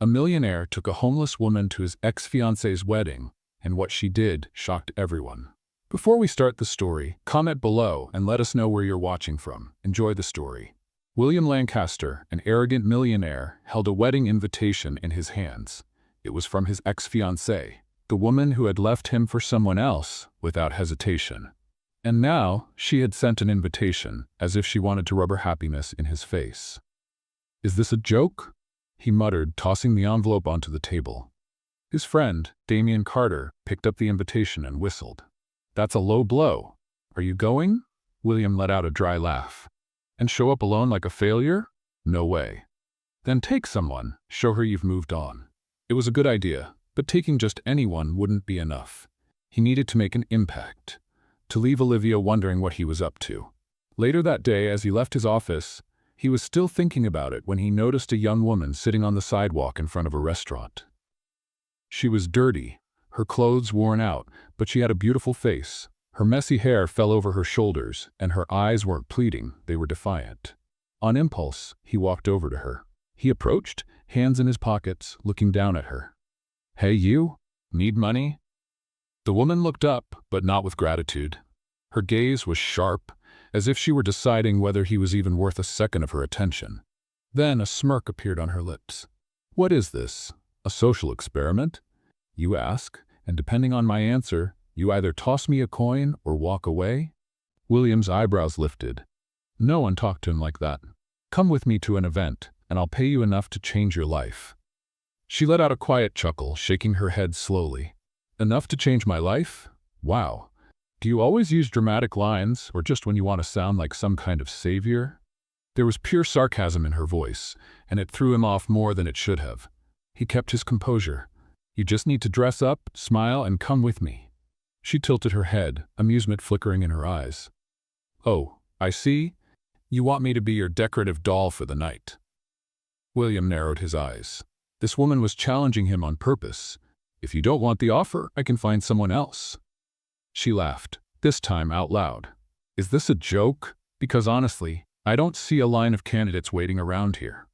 A millionaire took a homeless woman to his ex-fiancée's wedding, and what she did shocked everyone. Before we start the story, comment below and let us know where you're watching from. Enjoy the story. William Lancaster, an arrogant millionaire, held a wedding invitation in his hands. It was from his ex-fiancée, the woman who had left him for someone else without hesitation. And now she had sent an invitation, as if she wanted to rub her happiness in his face. "Is this a joke?" he muttered, tossing the envelope onto the table. His friend, Damien Carter, picked up the invitation and whistled. "That's a low blow. Are you going?" William let out a dry laugh. "And show up alone like a failure? No way." "Then take someone. Show her you've moved on." It was a good idea, but taking just anyone wouldn't be enough. He needed to make an impact, to leave Olivia wondering what he was up to. Later that day, as he left his office, he was still thinking about it when he noticed a young woman sitting on the sidewalk in front of a restaurant. She was dirty, her clothes worn out, but she had a beautiful face. Her messy hair fell over her shoulders, and her eyes weren't pleading, they were defiant. On impulse, he walked over to her. He approached, hands in his pockets, looking down at her. "Hey you, need money?" The woman looked up, but not with gratitude. Her gaze was sharp, as if she were deciding whether he was even worth a second of her attention. Then a smirk appeared on her lips. "What is this? A social experiment? You ask, and depending on my answer, you either toss me a coin or walk away?" William's eyebrows lifted. No one talked to him like that. "Come with me to an event, and I'll pay you enough to change your life." She let out a quiet chuckle, shaking her head slowly. "Enough to change my life? Wow. Do you always use dramatic lines, or just when you want to sound like some kind of savior?" There was pure sarcasm in her voice, and it threw him off more than it should have. He kept his composure. "You just need to dress up, smile, and come with me." She tilted her head, amusement flickering in her eyes. "Oh, I see. You want me to be your decorative doll for the night." William narrowed his eyes. This woman was challenging him on purpose. "If you don't want the offer, I can find someone else." She laughed, this time out loud. "Is this a joke? Because honestly, I don't see a line of candidates waiting around here."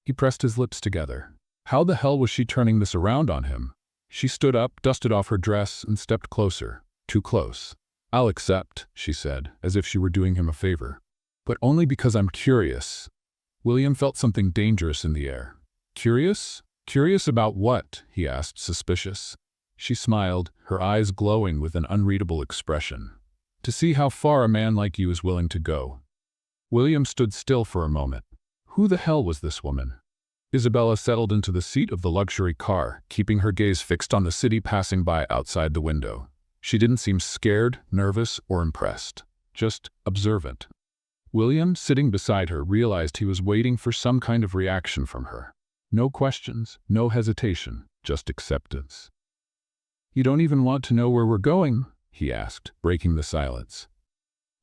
He pressed his lips together. How the hell was she turning this around on him? She stood up, dusted off her dress, and stepped closer. Too close. "I'll accept," she said, as if she were doing him a favor. "But only because I'm curious." William felt something dangerous in the air. "Curious? Curious about what?" he asked, suspicious. She smiled, her eyes glowing with an unreadable expression. "To see how far a man like you is willing to go." William stood still for a moment. Who the hell was this woman? Isabella settled into the seat of the luxury car, keeping her gaze fixed on the city passing by outside the window. She didn't seem scared, nervous, or impressed. Just observant. William, sitting beside her, realized he was waiting for some kind of reaction from her. No questions, no hesitation, just acceptance. "You don't even want to know where we're going?" he asked, breaking the silence.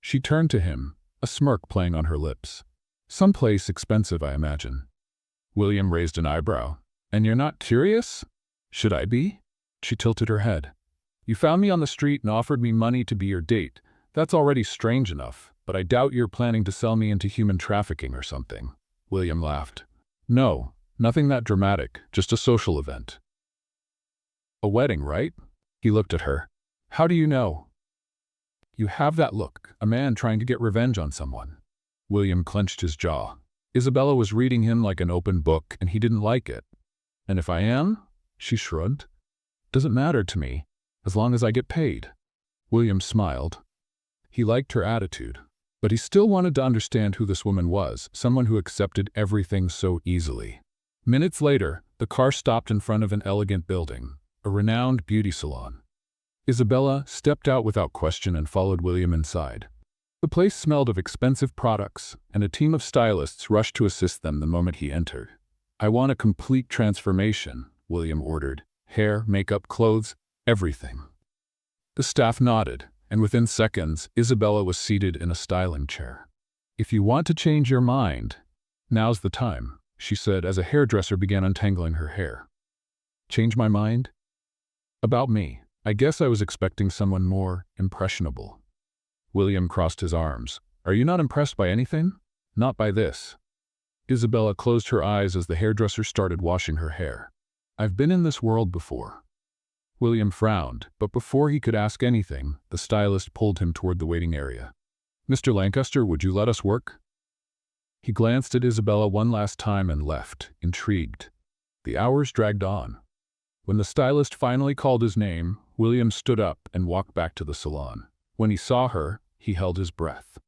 She turned to him, a smirk playing on her lips. "Someplace expensive, I imagine." William raised an eyebrow. "And you're not curious?" "Should I be?" She tilted her head. "You found me on the street and offered me money to be your date. That's already strange enough, but I doubt you're planning to sell me into human trafficking or something." William laughed. "No, nothing that dramatic, just a social event." "A wedding, right?" He looked at her. "How do you know?" "You have that look, a man trying to get revenge on someone." William clenched his jaw. Isabella was reading him like an open book, and he didn't like it. "And if I am?" She shrugged. "Doesn't matter to me, as long as I get paid." William smiled. He liked her attitude, but he still wanted to understand who this woman was, someone who accepted everything so easily. Minutes later, the car stopped in front of an elegant building, a renowned beauty salon. Isabella stepped out without question and followed William inside. The place smelled of expensive products, and a team of stylists rushed to assist them the moment he entered. "I want a complete transformation," William ordered. "Hair, makeup, clothes, everything." The staff nodded, and within seconds, Isabella was seated in a styling chair. "If you want to change your mind, now's the time," she said as a hairdresser began untangling her hair. "Change my mind?" "About me. I guess I was expecting someone more impressionable." William crossed his arms. "Are you not impressed by anything?" "Not by this." Isabella closed her eyes as the hairdresser started washing her hair. "I've been in this world before." William frowned, but before he could ask anything, the stylist pulled him toward the waiting area. "Mr. Lancaster, would you let us work?" He glanced at Isabella one last time and left, intrigued. The hours dragged on. When the stylist finally called his name, William stood up and walked back to the salon. When he saw her, he held his breath.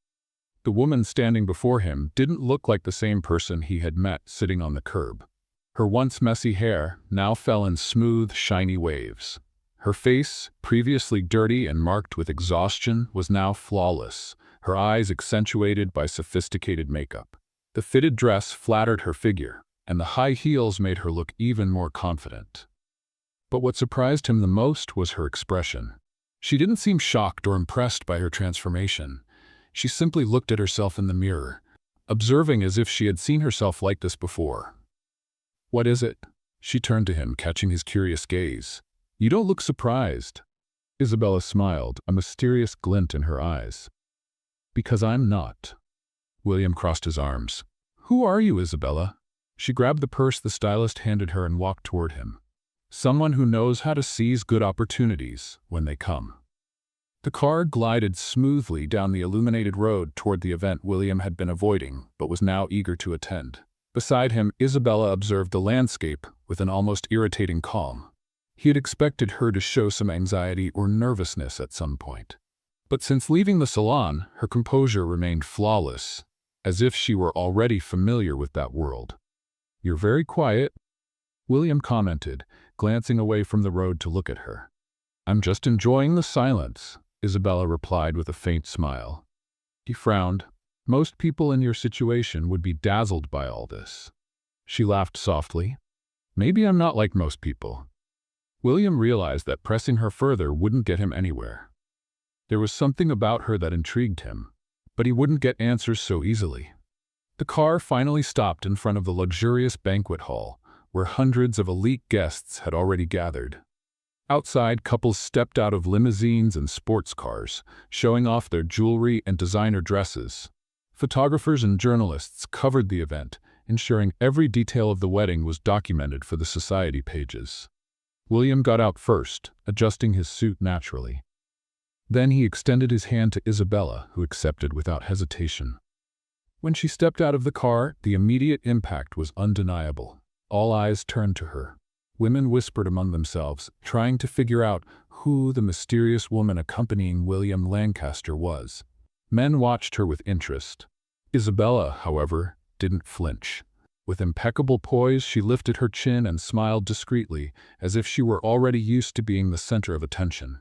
The woman standing before him didn't look like the same person he had met sitting on the curb. Her once messy hair now fell in smooth, shiny waves. Her face, previously dirty and marked with exhaustion, was now flawless, her eyes accentuated by sophisticated makeup. The fitted dress flattered her figure, and the high heels made her look even more confident. But what surprised him the most was her expression. She didn't seem shocked or impressed by her transformation. She simply looked at herself in the mirror, observing as if she had seen herself like this before. "What is it?" She turned to him, catching his curious gaze. "You don't look surprised." Isabella smiled, a mysterious glint in her eyes. "Because I'm not." William crossed his arms. "Who are you, Isabella?" She grabbed the purse the stylist handed her and walked toward him. "Someone who knows how to seize good opportunities when they come." The car glided smoothly down the illuminated road toward the event William had been avoiding but was now eager to attend. Beside him, Isabella observed the landscape with an almost irritating calm. He had expected her to show some anxiety or nervousness at some point. But since leaving the salon, her composure remained flawless, as if she were already familiar with that world. "You're very quiet," William commented, glancing away from the road to look at her. "I'm just enjoying the silence," Isabella replied with a faint smile. He frowned. "Most people in your situation would be dazzled by all this." She laughed softly. "Maybe I'm not like most people." William realized that pressing her further wouldn't get him anywhere. There was something about her that intrigued him, but he wouldn't get answers so easily. The car finally stopped in front of the luxurious banquet hall, where hundreds of elite guests had already gathered. Outside, couples stepped out of limousines and sports cars, showing off their jewelry and designer dresses. Photographers and journalists covered the event, ensuring every detail of the wedding was documented for the society pages. William got out first, adjusting his suit naturally. Then he extended his hand to Isabella, who accepted without hesitation. When she stepped out of the car, the immediate impact was undeniable. All eyes turned to her. Women whispered among themselves, trying to figure out who the mysterious woman accompanying William Lancaster was. Men watched her with interest. Isabella, however, didn't flinch. With impeccable poise, she lifted her chin and smiled discreetly, as if she were already used to being the center of attention.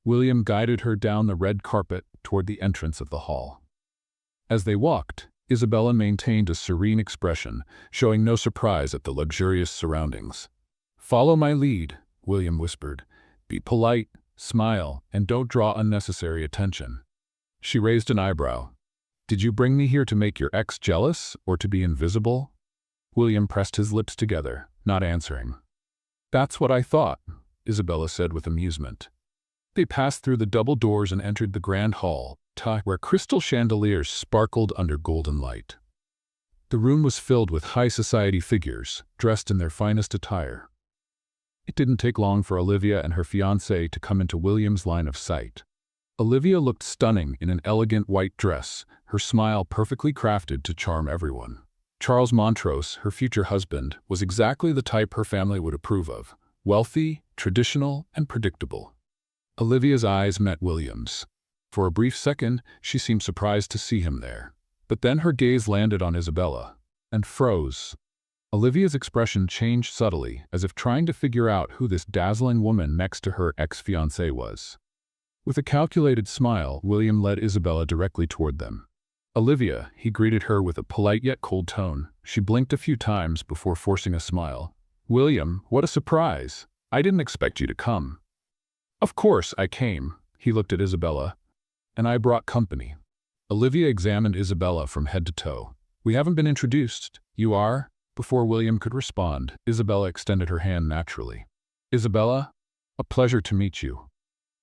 William guided her down the red carpet toward the entrance of the hall. As they walked, Isabella maintained a serene expression, showing no surprise at the luxurious surroundings. "Follow my lead," William whispered. "Be polite, smile, and don't draw unnecessary attention." She raised an eyebrow. "Did you bring me here to make your ex jealous, or to be invisible?" William pressed his lips together, not answering. "That's what I thought," Isabella said with amusement. They passed through the double doors and entered the grand hall, where crystal chandeliers sparkled under golden light. The room was filled with high society figures, dressed in their finest attire. It didn't take long for Olivia and her fiancé to come into William's line of sight. Olivia looked stunning in an elegant white dress, her smile perfectly crafted to charm everyone. Charles Montrose, her future husband, was exactly the type her family would approve of: wealthy, traditional, and predictable. Olivia's eyes met William's. For a brief second, she seemed surprised to see him there. But then her gaze landed on Isabella, and froze. Olivia's expression changed subtly, as if trying to figure out who this dazzling woman next to her ex-fiancé was. With a calculated smile, William led Isabella directly toward them. "Olivia," he greeted her with a polite yet cold tone. She blinked a few times before forcing a smile. "William, what a surprise! I didn't expect you to come." "Of course I came," he looked at Isabella. "And I brought company." Olivia examined Isabella from head to toe. "We haven't been introduced. You are?" Before William could respond, Isabella extended her hand naturally. "Isabella, a pleasure to meet you."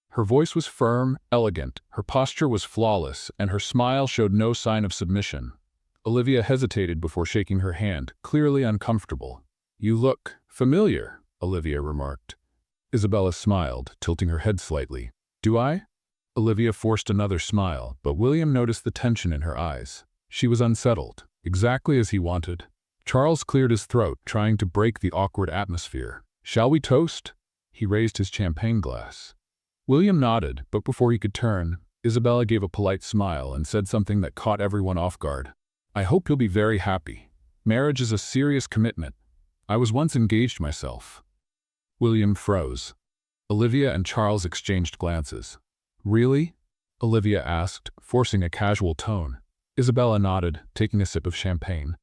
Her voice was firm, elegant, her posture was flawless, and her smile showed no sign of submission. Olivia hesitated before shaking her hand, clearly uncomfortable. "You look familiar," Olivia remarked. Isabella smiled, tilting her head slightly. "Do I?" Olivia forced another smile, but William noticed the tension in her eyes. She was unsettled, exactly as he wanted. Charles cleared his throat, trying to break the awkward atmosphere. "Shall we toast?" He raised his champagne glass. William nodded, but before he could turn, Isabella gave a polite smile and said something that caught everyone off guard. "I hope you'll be very happy. Marriage is a serious commitment. I was once engaged myself." William froze. Olivia and Charles exchanged glances. "Really?" Olivia asked, forcing a casual tone. Isabella nodded, taking a sip of champagne.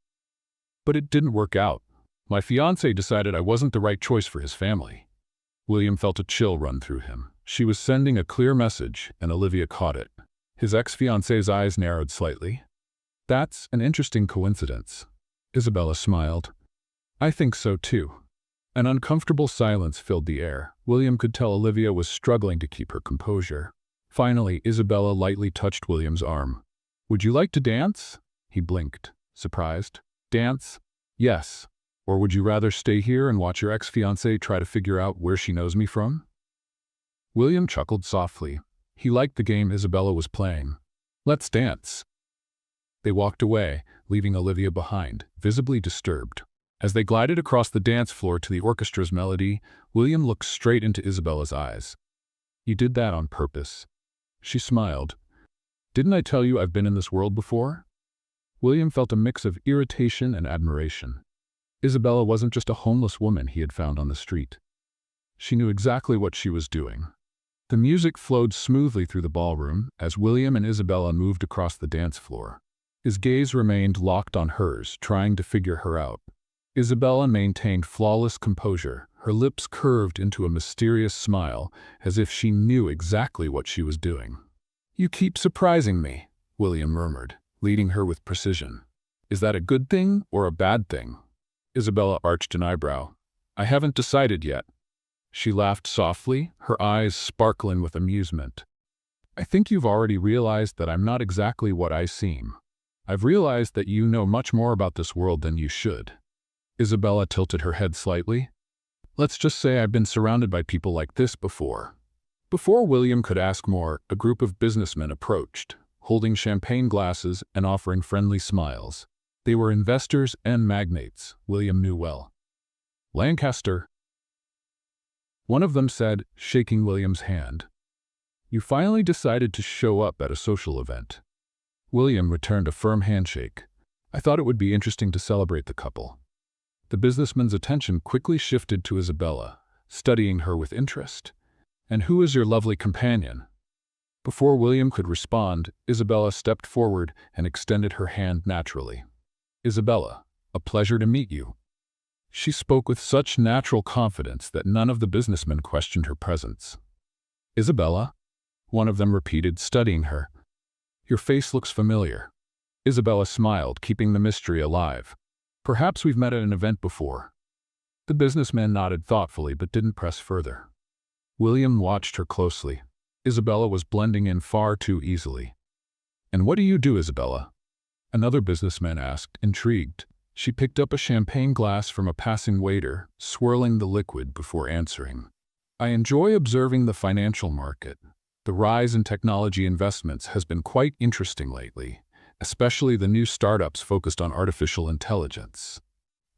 "But it didn't work out. My fiancé decided I wasn't the right choice for his family." William felt a chill run through him. She was sending a clear message, and Olivia caught it. His ex-fiancée's eyes narrowed slightly. "That's an interesting coincidence." Isabella smiled. "I think so too." An uncomfortable silence filled the air. William could tell Olivia was struggling to keep her composure. Finally, Isabella lightly touched William's arm. "Would you like to dance?" He blinked, surprised. "Dance? Yes. Or would you rather stay here and watch your ex-fiancée try to figure out where she knows me from?" William chuckled softly. He liked the game Isabella was playing. "Let's dance." They walked away, leaving Olivia behind, visibly disturbed. As they glided across the dance floor to the orchestra's melody, William looked straight into Isabella's eyes. "You did that on purpose." She smiled. "Didn't I tell you I've been in this world before?" William felt a mix of irritation and admiration. Isabella wasn't just a homeless woman he had found on the street. She knew exactly what she was doing. The music flowed smoothly through the ballroom as William and Isabella moved across the dance floor. His gaze remained locked on hers, trying to figure her out. Isabella maintained flawless composure, her lips curved into a mysterious smile, as if she knew exactly what she was doing. "You keep surprising me," William murmured, leading her with precision. "Is that a good thing or a bad thing?" Isabella arched an eyebrow. "I haven't decided yet." She laughed softly, her eyes sparkling with amusement. "I think you've already realized that I'm not exactly what I seem. I've realized that you know much more about this world than you should." Isabella tilted her head slightly. "Let's just say I've been surrounded by people like this before." Before William could ask more, a group of businessmen approached, holding champagne glasses and offering friendly smiles. They were investors and magnates, William knew well. "Lancaster," one of them said, shaking William's hand. "You finally decided to show up at a social event." William returned a firm handshake. "I thought it would be interesting to celebrate the couple." The businessman's attention quickly shifted to Isabella, studying her with interest. "And who is your lovely companion?" Before William could respond, Isabella stepped forward and extended her hand naturally. "Isabella, a pleasure to meet you." She spoke with such natural confidence that none of the businessmen questioned her presence. "Isabella?" one of them repeated, studying her. "Your face looks familiar." Isabella smiled, keeping the mystery alive. "Perhaps we've met at an event before." The businessman nodded thoughtfully but didn't press further. William watched her closely. Isabella was blending in far too easily. "And what do you do, Isabella?" another businessman asked, intrigued. She picked up a champagne glass from a passing waiter, swirling the liquid before answering. "I enjoy observing the financial market. The rise in technology investments has been quite interesting lately, especially the new startups focused on artificial intelligence."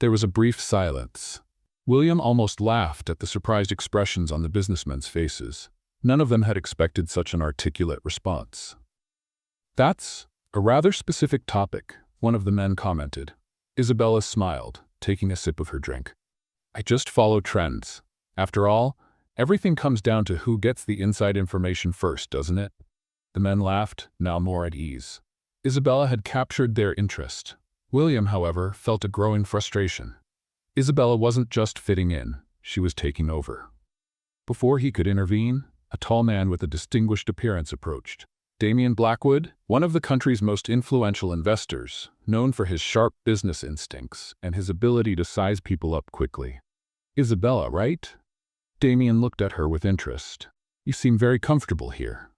There was a brief silence. William almost laughed at the surprised expressions on the businessmen's faces. None of them had expected such an articulate response. "That's a rather specific topic," one of the men commented. Isabella smiled, taking a sip of her drink. "I just follow trends. After all, everything comes down to who gets the inside information first, doesn't it?" The men laughed, now more at ease. Isabella had captured their interest. William, however, felt a growing frustration. Isabella wasn't just fitting in, she was taking over. Before he could intervene, a tall man with a distinguished appearance approached. Damian Blackwood, one of the country's most influential investors, known for his sharp business instincts and his ability to size people up quickly. "Isabella, right?" Damian looked at her with interest. "You seem very comfortable here."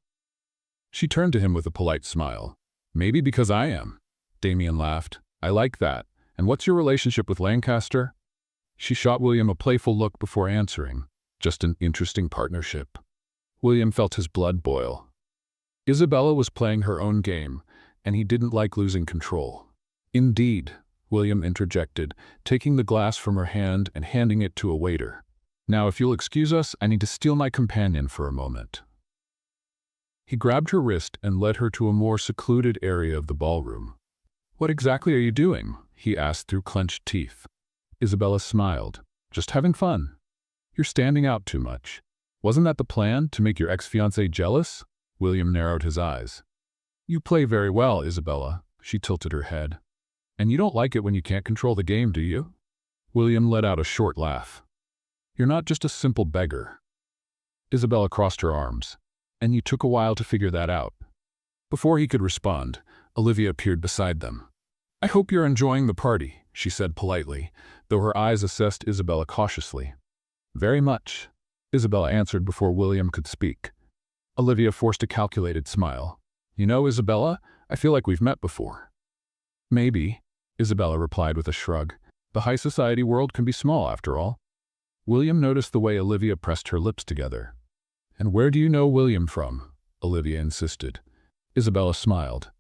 She turned to him with a polite smile. "Maybe because I am." Damien laughed. I like that. And what's your relationship with Lancaster? She shot William a playful look before answering. Just an interesting partnership. William felt his blood boil. Isabella was playing her own game, and he didn't like losing control. Indeed, William interjected, taking the glass from her hand and handing it to a waiter. Now, if you'll excuse us, I need to steal my companion for a moment. He grabbed her wrist and led her to a more secluded area of the ballroom. What exactly are you doing? He asked through clenched teeth. Isabella smiled. Just having fun. You're standing out too much. Wasn't that the plan, to make your ex-fiancé jealous? William narrowed his eyes. You play very well, Isabella. She tilted her head. And you don't like it when you can't control the game, do you? William let out a short laugh. You're not just a simple beggar. Isabella crossed her arms. And you took a while to figure that out. Before he could respond, Olivia appeared beside them. I hope you're enjoying the party, she said politely, though her eyes assessed Isabella cautiously. Very much, Isabella answered before William could speak. Olivia forced a calculated smile. You know, Isabella, I feel like we've met before. Maybe, Isabella replied with a shrug. The high society world can be small, after all. William noticed the way Olivia pressed her lips together. And where do you know William from? Olivia insisted. Isabella smiled.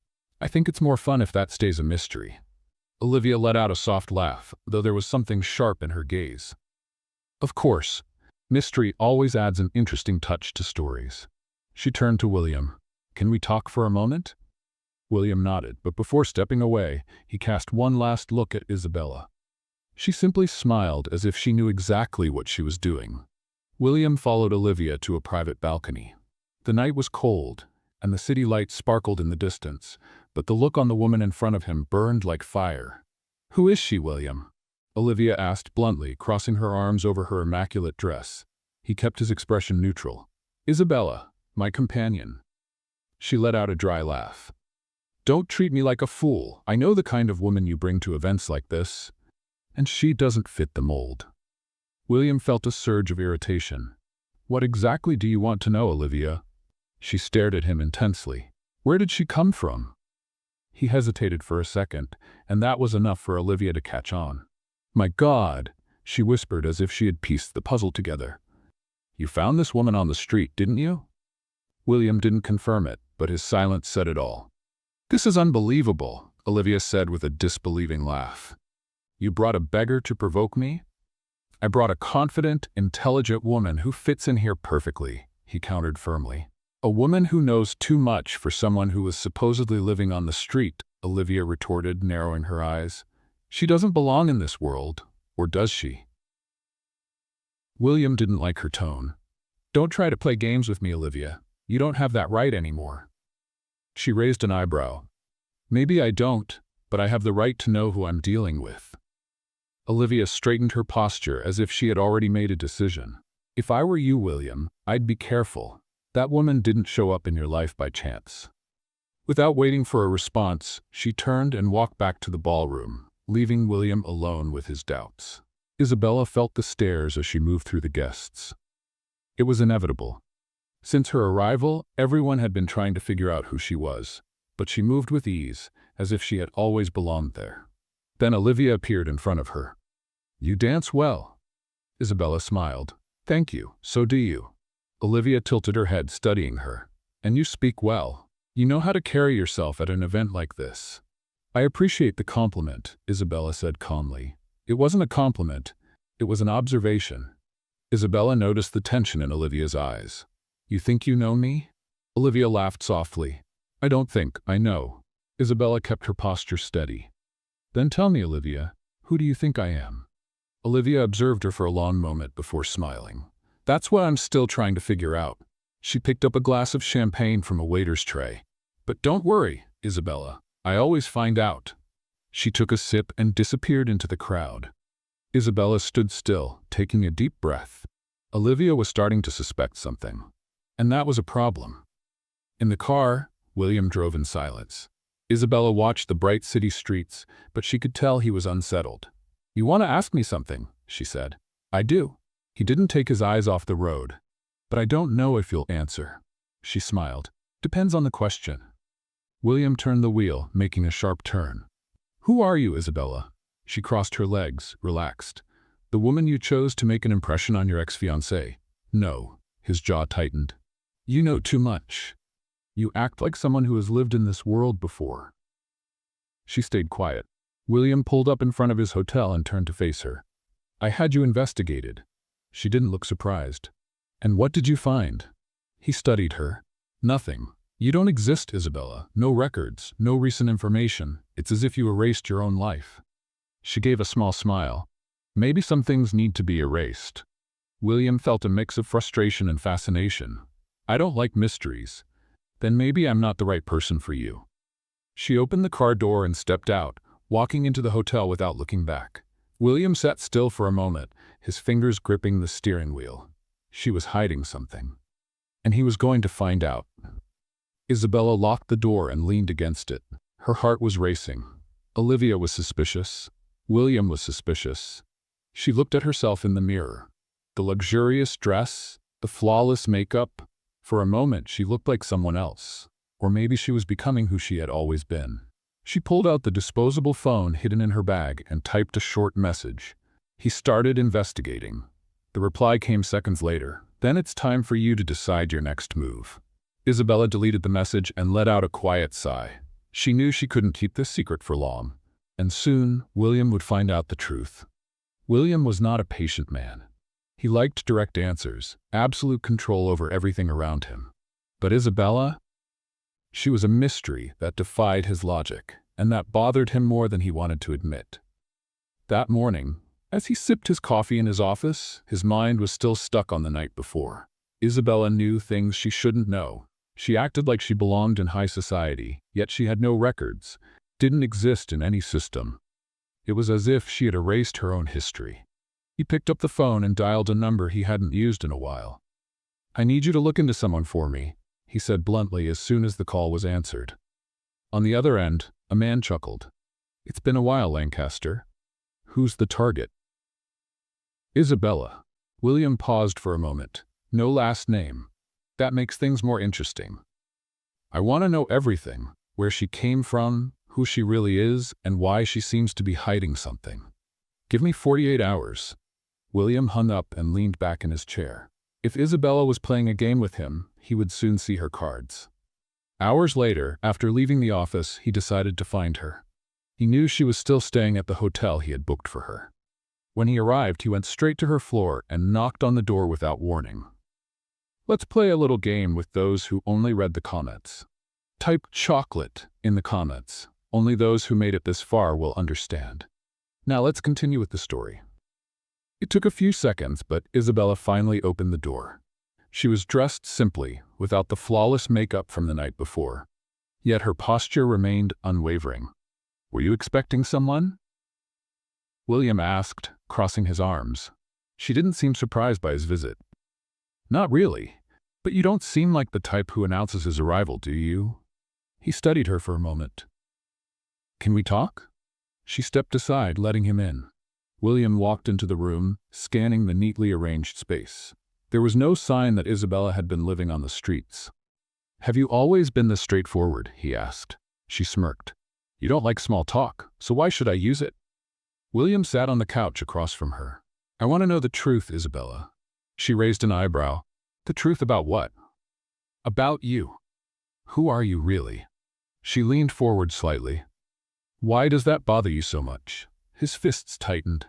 I think it's more fun if that stays a mystery. Olivia let out a soft laugh, though there was something sharp in her gaze. Of course, mystery always adds an interesting touch to stories. She turned to William. Can we talk for a moment? William nodded, but before stepping away, he cast one last look at Isabella. She simply smiled as if she knew exactly what she was doing. William followed Olivia to a private balcony. The night was cold, and the city lights sparkled in the distance, but the look on the woman in front of him burned like fire. Who is she, William? Olivia asked bluntly, crossing her arms over her immaculate dress. He kept his expression neutral. Isabella, my companion. She let out a dry laugh. Don't treat me like a fool. I know the kind of woman you bring to events like this. And she doesn't fit the mold. William felt a surge of irritation. What exactly do you want to know, Olivia? She stared at him intensely. Where did she come from? He hesitated for a second, and that was enough for Olivia to catch on. My God, she whispered as if she had pieced the puzzle together. You found this woman on the street, didn't you? William didn't confirm it, but his silence said it all. This is unbelievable, Olivia said with a disbelieving laugh. You brought a beggar to provoke me? I brought a confident, intelligent woman who fits in here perfectly, he countered firmly. A woman who knows too much for someone who was supposedly living on the street, Olivia retorted, narrowing her eyes. She doesn't belong in this world, or does she? William didn't like her tone. Don't try to play games with me, Olivia. You don't have that right anymore. She raised an eyebrow. Maybe I don't, but I have the right to know who I'm dealing with. Olivia straightened her posture as if she had already made a decision. If I were you, William, I'd be careful. That woman didn't show up in your life by chance. Without waiting for a response, she turned and walked back to the ballroom, leaving William alone with his doubts. Isabella felt the stares as she moved through the guests. It was inevitable. Since her arrival, everyone had been trying to figure out who she was, but she moved with ease, as if she had always belonged there. Then Olivia appeared in front of her. You dance well. Isabella smiled. Thank you, so do you. Olivia tilted her head, studying her. And you speak well. You know how to carry yourself at an event like this. I appreciate the compliment, Isabella said calmly. It wasn't a compliment, it was an observation. Isabella noticed the tension in Olivia's eyes. You think you know me? Olivia laughed softly. I don't think, I know. Isabella kept her posture steady. Then tell me, Olivia, who do you think I am? Olivia observed her for a long moment before smiling. That's what I'm still trying to figure out. She picked up a glass of champagne from a waiter's tray. But don't worry, Isabella. I always find out. She took a sip and disappeared into the crowd. Isabella stood still, taking a deep breath. Olivia was starting to suspect something. And that was a problem. In the car, William drove in silence. Isabella watched the bright city streets, but she could tell he was unsettled. You want to ask me something, she said. I do. He didn't take his eyes off the road. But I don't know if you'll answer. She smiled. Depends on the question. William turned the wheel, making a sharp turn. Who are you, Isabella? She crossed her legs, relaxed. The woman you chose to make an impression on your ex-fiancé. No. His jaw tightened. You know too much. You act like someone who has lived in this world before. She stayed quiet. William pulled up in front of his hotel and turned to face her. I had you investigated. She didn't look surprised. And what did you find? He studied her. Nothing. You don't exist, Isabella. No records, no recent information. It's as if you erased your own life. She gave a small smile. Maybe some things need to be erased. William felt a mix of frustration and fascination. I don't like mysteries. Then maybe I'm not the right person for you. She opened the car door and stepped out, walking into the hotel without looking back. William sat still for a moment, his fingers gripping the steering wheel. She was hiding something. And he was going to find out. Isabella locked the door and leaned against it. Her heart was racing. Olivia was suspicious. William was suspicious. She looked at herself in the mirror. The luxurious dress, the flawless makeup. For a moment, she looked like someone else. Or maybe she was becoming who she had always been. She pulled out the disposable phone hidden in her bag and typed a short message. He started investigating. The reply came seconds later. Then it's time for you to decide your next move. Isabella deleted the message and let out a quiet sigh. She knew she couldn't keep this secret for long. And soon, William would find out the truth. William was not a patient man. He liked direct answers, absolute control over everything around him. But Isabella? She was a mystery that defied his logic, and that bothered him more than he wanted to admit. That morning, as he sipped his coffee in his office, his mind was still stuck on the night before. Isabella knew things she shouldn't know. She acted like she belonged in high society, yet she had no records, didn't exist in any system. It was as if she had erased her own history. He picked up the phone and dialed a number he hadn't used in a while. I need you to look into someone for me, he said bluntly as soon as the call was answered. On the other end, a man chuckled. It's been a while, Lancaster. Who's the target? Isabella. William paused for a moment. No last name. That makes things more interesting. I want to know everything. Where she came from, who she really is, and why she seems to be hiding something. Give me 48 hours. William hung up and leaned back in his chair. If Isabella was playing a game with him, he would soon see her cards. Hours later, after leaving the office, he decided to find her. He knew she was still staying at the hotel he had booked for her. When he arrived, he went straight to her floor and knocked on the door without warning. Let's play a little game with those who only read the comments. Type chocolate in the comments. Only those who made it this far will understand. Now let's continue with the story. It took a few seconds, but Isabella finally opened the door. She was dressed simply, without the flawless makeup from the night before. Yet her posture remained unwavering. Were you expecting someone? William asked, crossing his arms. She didn't seem surprised by his visit. Not really, but you don't seem like the type who announces his arrival, do you? He studied her for a moment. Can we talk? She stepped aside, letting him in. William walked into the room, scanning the neatly arranged space. There was no sign that Isabella had been living on the streets. Have you always been this straightforward? He asked. She smirked. You don't like small talk, so why should I use it? William sat on the couch across from her. I want to know the truth, Isabella. She raised an eyebrow. The truth about what? About you. Who are you really? She leaned forward slightly. Why does that bother you so much? His fists tightened.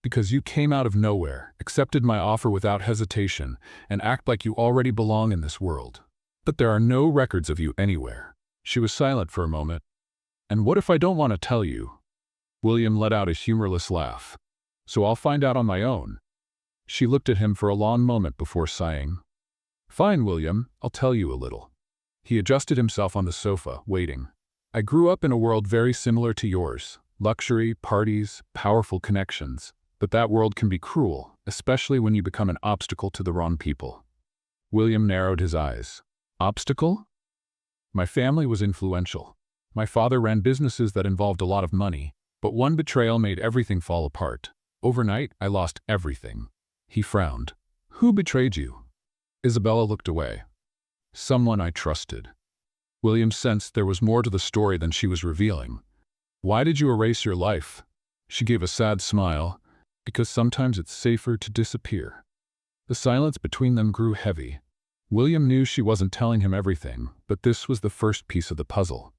Because you came out of nowhere, accepted my offer without hesitation, and act like you already belong in this world. But there are no records of you anywhere. She was silent for a moment. And what if I don't want to tell you? William let out a humorless laugh. So I'll find out on my own. She looked at him for a long moment before sighing. Fine, William, I'll tell you a little. He adjusted himself on the sofa, waiting. I grew up in a world very similar to yours. Luxury, parties, powerful connections. But that world can be cruel, especially when you become an obstacle to the wrong people. William narrowed his eyes. Obstacle? My family was influential. My father ran businesses that involved a lot of money, but one betrayal made everything fall apart. Overnight, I lost everything. He frowned. Who betrayed you? Isabella looked away. Someone I trusted. William sensed there was more to the story than she was revealing. Why did you erase your life? She gave a sad smile. Because sometimes it's safer to disappear. The silence between them grew heavy. William knew she wasn't telling him everything, but this was the first piece of the puzzle.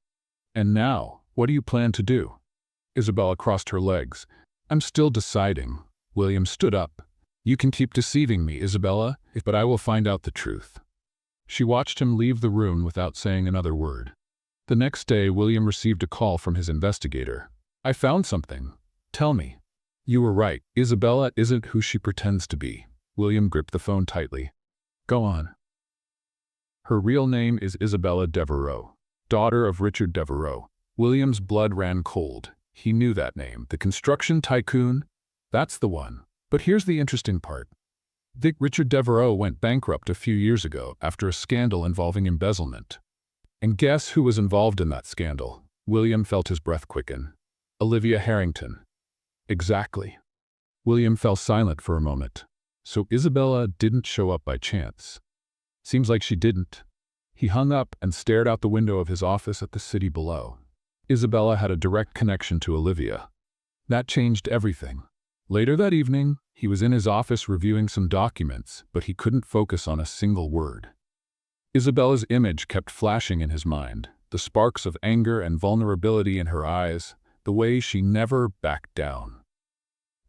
And now, what do you plan to do? Isabella crossed her legs. I'm still deciding. William stood up. You can keep deceiving me, Isabella, but I will find out the truth. She watched him leave the room without saying another word. The next day, William received a call from his investigator. I found something. Tell me. You were right. Isabella isn't who she pretends to be. William gripped the phone tightly. Go on. Her real name is Isabella Devereux, daughter of Richard Devereux. William's blood ran cold. He knew that name. The construction tycoon? That's the one. But here's the interesting part. Richard Devereux went bankrupt a few years ago after a scandal involving embezzlement. And guess who was involved in that scandal? William felt his breath quicken. Olivia Harrington. Exactly. William fell silent for a moment. So Isabella didn't show up by chance. Seems like she didn't. He hung up and stared out the window of his office at the city below. Isabella had a direct connection to Olivia. That changed everything. Later that evening, he was in his office reviewing some documents, but he couldn't focus on a single word. Isabella's image kept flashing in his mind, the sparks of anger and vulnerability in her eyes, the way she never backed down.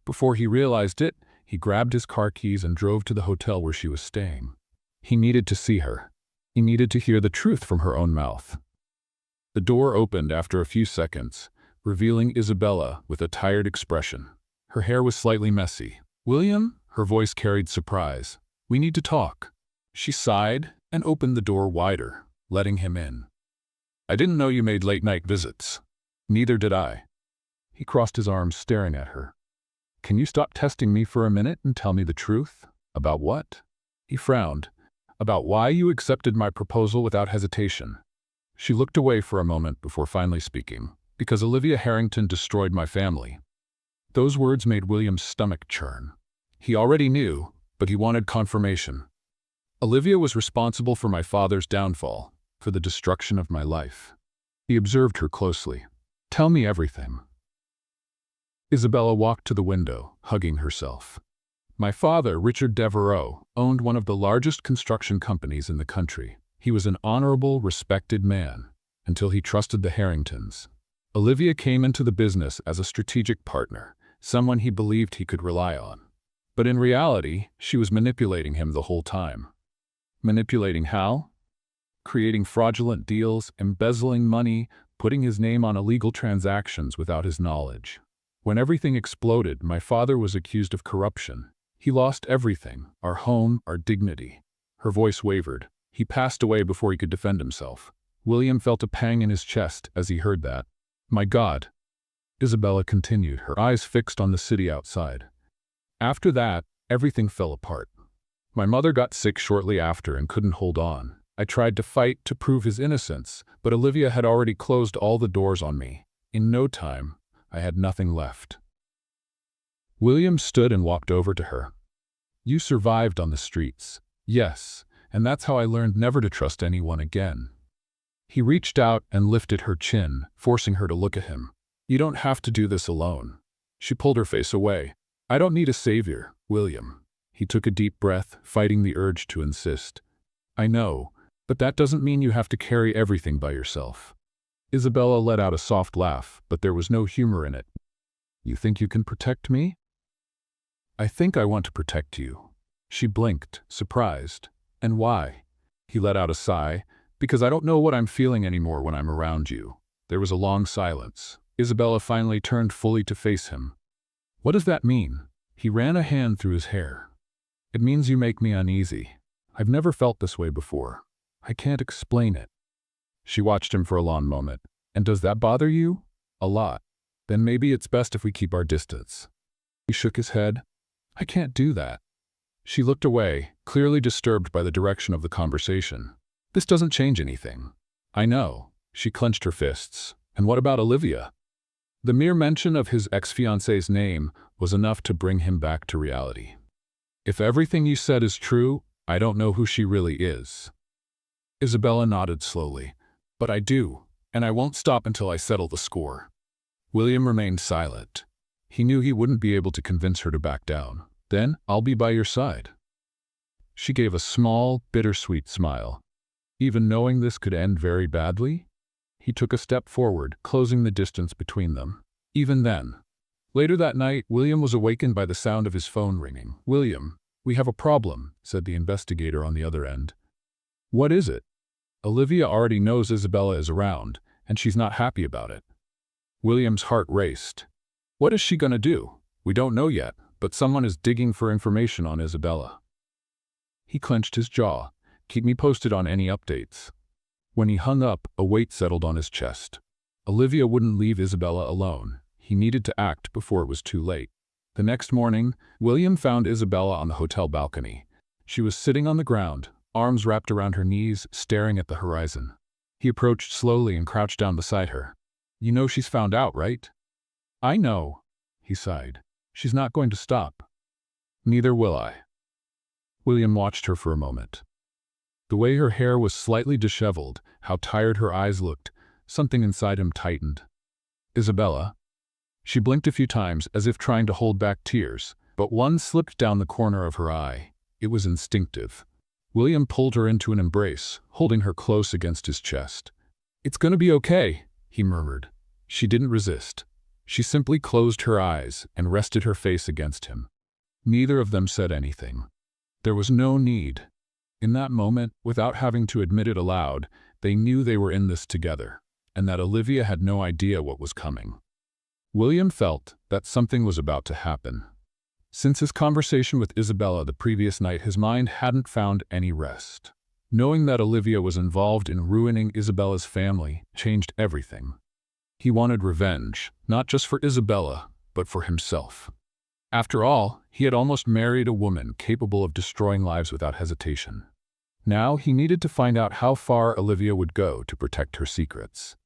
Before he realized it, he grabbed his car keys and drove to the hotel where she was staying. He needed to see her. He needed to hear the truth from her own mouth. The door opened after a few seconds, revealing Isabella with a tired expression. Her hair was slightly messy. William? Her voice carried surprise. We need to talk. She sighed and opened the door wider, letting him in. I didn't know you made late-night visits. Neither did I. He crossed his arms, staring at her. Can you stop testing me for a minute and tell me the truth? About what? He frowned. About why you accepted my proposal without hesitation. She looked away for a moment before finally speaking. Because Olivia Harrington destroyed my family. Those words made William's stomach churn. He already knew, but he wanted confirmation. Olivia was responsible for my father's downfall, for the destruction of my life. He observed her closely. Tell me everything. Isabella walked to the window, hugging herself. My father, Richard Devereux, owned one of the largest construction companies in the country. He was an honorable, respected man, until he trusted the Harringtons. Olivia came into the business as a strategic partner, someone he believed he could rely on. But in reality, she was manipulating him the whole time. Manipulating how? Creating fraudulent deals, embezzling money, putting his name on illegal transactions without his knowledge. When everything exploded, my father was accused of corruption. He lost everything, our home, our dignity. Her voice wavered. He passed away before he could defend himself. William felt a pang in his chest as he heard that. My God, Isabella continued, her eyes fixed on the city outside. After that, everything fell apart. My mother got sick shortly after and couldn't hold on. I tried to fight to prove his innocence, but Olivia had already closed all the doors on me. In no time, I had nothing left. William stood and walked over to her. You survived on the streets. Yes, and that's how I learned never to trust anyone again. He reached out and lifted her chin, forcing her to look at him. You don't have to do this alone. She pulled her face away. I don't need a savior, William. He took a deep breath, fighting the urge to insist. I know, but that doesn't mean you have to carry everything by yourself. Isabella let out a soft laugh, but there was no humor in it. You think you can protect me? I think I want to protect you. She blinked, surprised. And why? He let out a sigh. Because I don't know what I'm feeling anymore when I'm around you. There was a long silence. Isabella finally turned fully to face him. What does that mean? He ran a hand through his hair. It means you make me uneasy. I've never felt this way before. I can't explain it. She watched him for a long moment. And does that bother you? A lot. Then maybe it's best if we keep our distance. He shook his head. I can't do that. She looked away, clearly disturbed by the direction of the conversation. This doesn't change anything. I know. She clenched her fists. And what about Olivia? The mere mention of his ex-fiancée's name was enough to bring him back to reality. If everything you said is true, I don't know who she really is. Isabella nodded slowly. But I do, and I won't stop until I settle the score. William remained silent. He knew he wouldn't be able to convince her to back down. Then, I'll be by your side. She gave a small, bittersweet smile. Even knowing this could end very badly? He took a step forward, closing the distance between them. Even then. Later that night, William was awakened by the sound of his phone ringing. "William, we have a problem," said the investigator on the other end. "What is it?" "Olivia already knows Isabella is around, and she's not happy about it." William's heart raced. "What is she gonna do?" "We don't know yet, but someone is digging for information on Isabella." He clenched his jaw. "Keep me posted on any updates." When he hung up, a weight settled on his chest. Olivia wouldn't leave Isabella alone. He needed to act before it was too late. The next morning, William found Isabella on the hotel balcony. She was sitting on the ground, arms wrapped around her knees, staring at the horizon. He approached slowly and crouched down beside her. "You know she's found out, right?" "I know," he sighed. "She's not going to stop." "Neither will I." William watched her for a moment. The way her hair was slightly disheveled, how tired her eyes looked, something inside him tightened. "Isabella?" She blinked a few times as if trying to hold back tears, but one slipped down the corner of her eye. It was instinctive. William pulled her into an embrace, holding her close against his chest. "It's gonna be okay," he murmured. She didn't resist. She simply closed her eyes and rested her face against him. Neither of them said anything. There was no need. In that moment, without having to admit it aloud, they knew they were in this together, and that Olivia had no idea what was coming. William felt that something was about to happen. Since his conversation with Isabella the previous night, his mind hadn't found any rest. Knowing that Olivia was involved in ruining Isabella's family changed everything. He wanted revenge, not just for Isabella, but for himself. After all, he had almost married a woman capable of destroying lives without hesitation. Now he needed to find out how far Olivia would go to protect her secrets.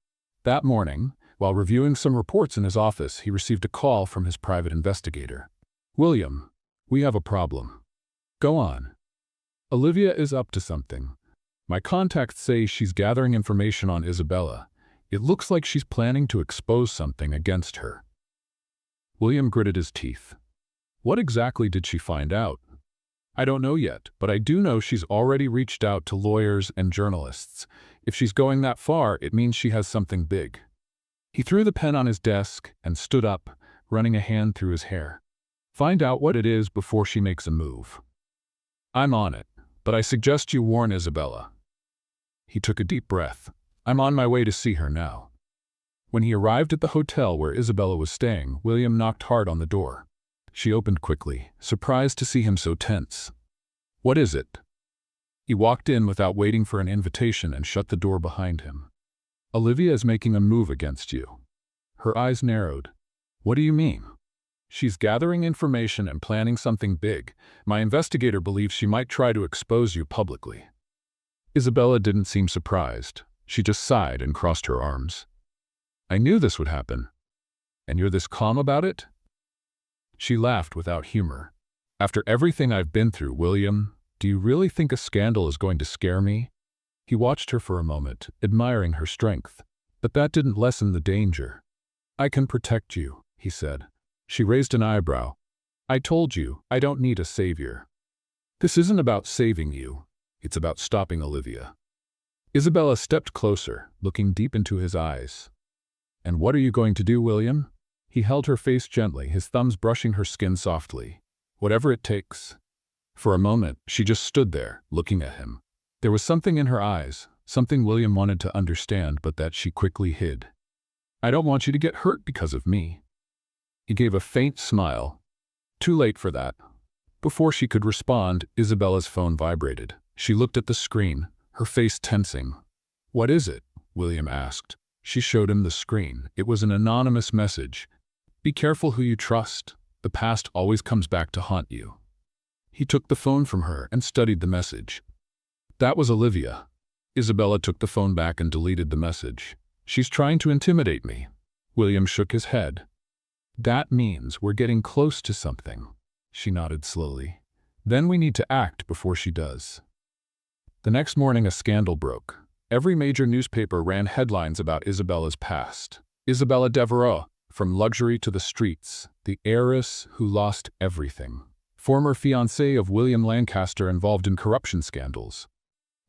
That morning, while reviewing some reports in his office, he received a call from his private investigator. "William, we have a problem." "Go on." "Olivia is up to something. My contacts say she's gathering information on Isabella. It looks like she's planning to expose something against her." William gritted his teeth. "What exactly did she find out?" "I don't know yet, but I do know she's already reached out to lawyers and journalists. If she's going that far, it means she has something big." He threw the pen on his desk and stood up, running a hand through his hair. "Find out what it is before she makes a move." "I'm on it, but I suggest you warn Isabella." He took a deep breath. "I'm on my way to see her now." When he arrived at the hotel where Isabella was staying, William knocked hard on the door. She opened quickly, surprised to see him so tense. "What is it?" He walked in without waiting for an invitation and shut the door behind him. "Olivia is making a move against you." Her eyes narrowed. "What do you mean?" "She's gathering information and planning something big. My investigator believes she might try to expose you publicly." Isabella didn't seem surprised. She just sighed and crossed her arms. "I knew this would happen." "And you're this calm about it?" She laughed without humor. "After everything I've been through, William, do you really think a scandal is going to scare me?" He watched her for a moment, admiring her strength. But that didn't lessen the danger. "I can protect you," he said. She raised an eyebrow. "I told you, I don't need a savior." "This isn't about saving you. It's about stopping Olivia." Isabella stepped closer, looking deep into his eyes. "And what are you going to do, William?" He held her face gently, his thumbs brushing her skin softly. "Whatever it takes." For a moment, she just stood there, looking at him. There was something in her eyes, something William wanted to understand, but that she quickly hid. "I don't want you to get hurt because of me." He gave a faint smile. Too late for that. Before she could respond, Isabella's phone vibrated. She looked at the screen, her face tensing. "What is it?" William asked. She showed him the screen. It was an anonymous message. "Be careful who you trust. The past always comes back to haunt you." He took the phone from her and studied the message. That was Olivia. Isabella took the phone back and deleted the message. "She's trying to intimidate me." William shook his head. "That means we're getting close to something." She nodded slowly. "Then we need to act before she does." The next morning a scandal broke. Every major newspaper ran headlines about Isabella's past. Isabella Devereux, From luxury to the streets, the heiress who lost everything. Former fiancé of William Lancaster involved in corruption scandals.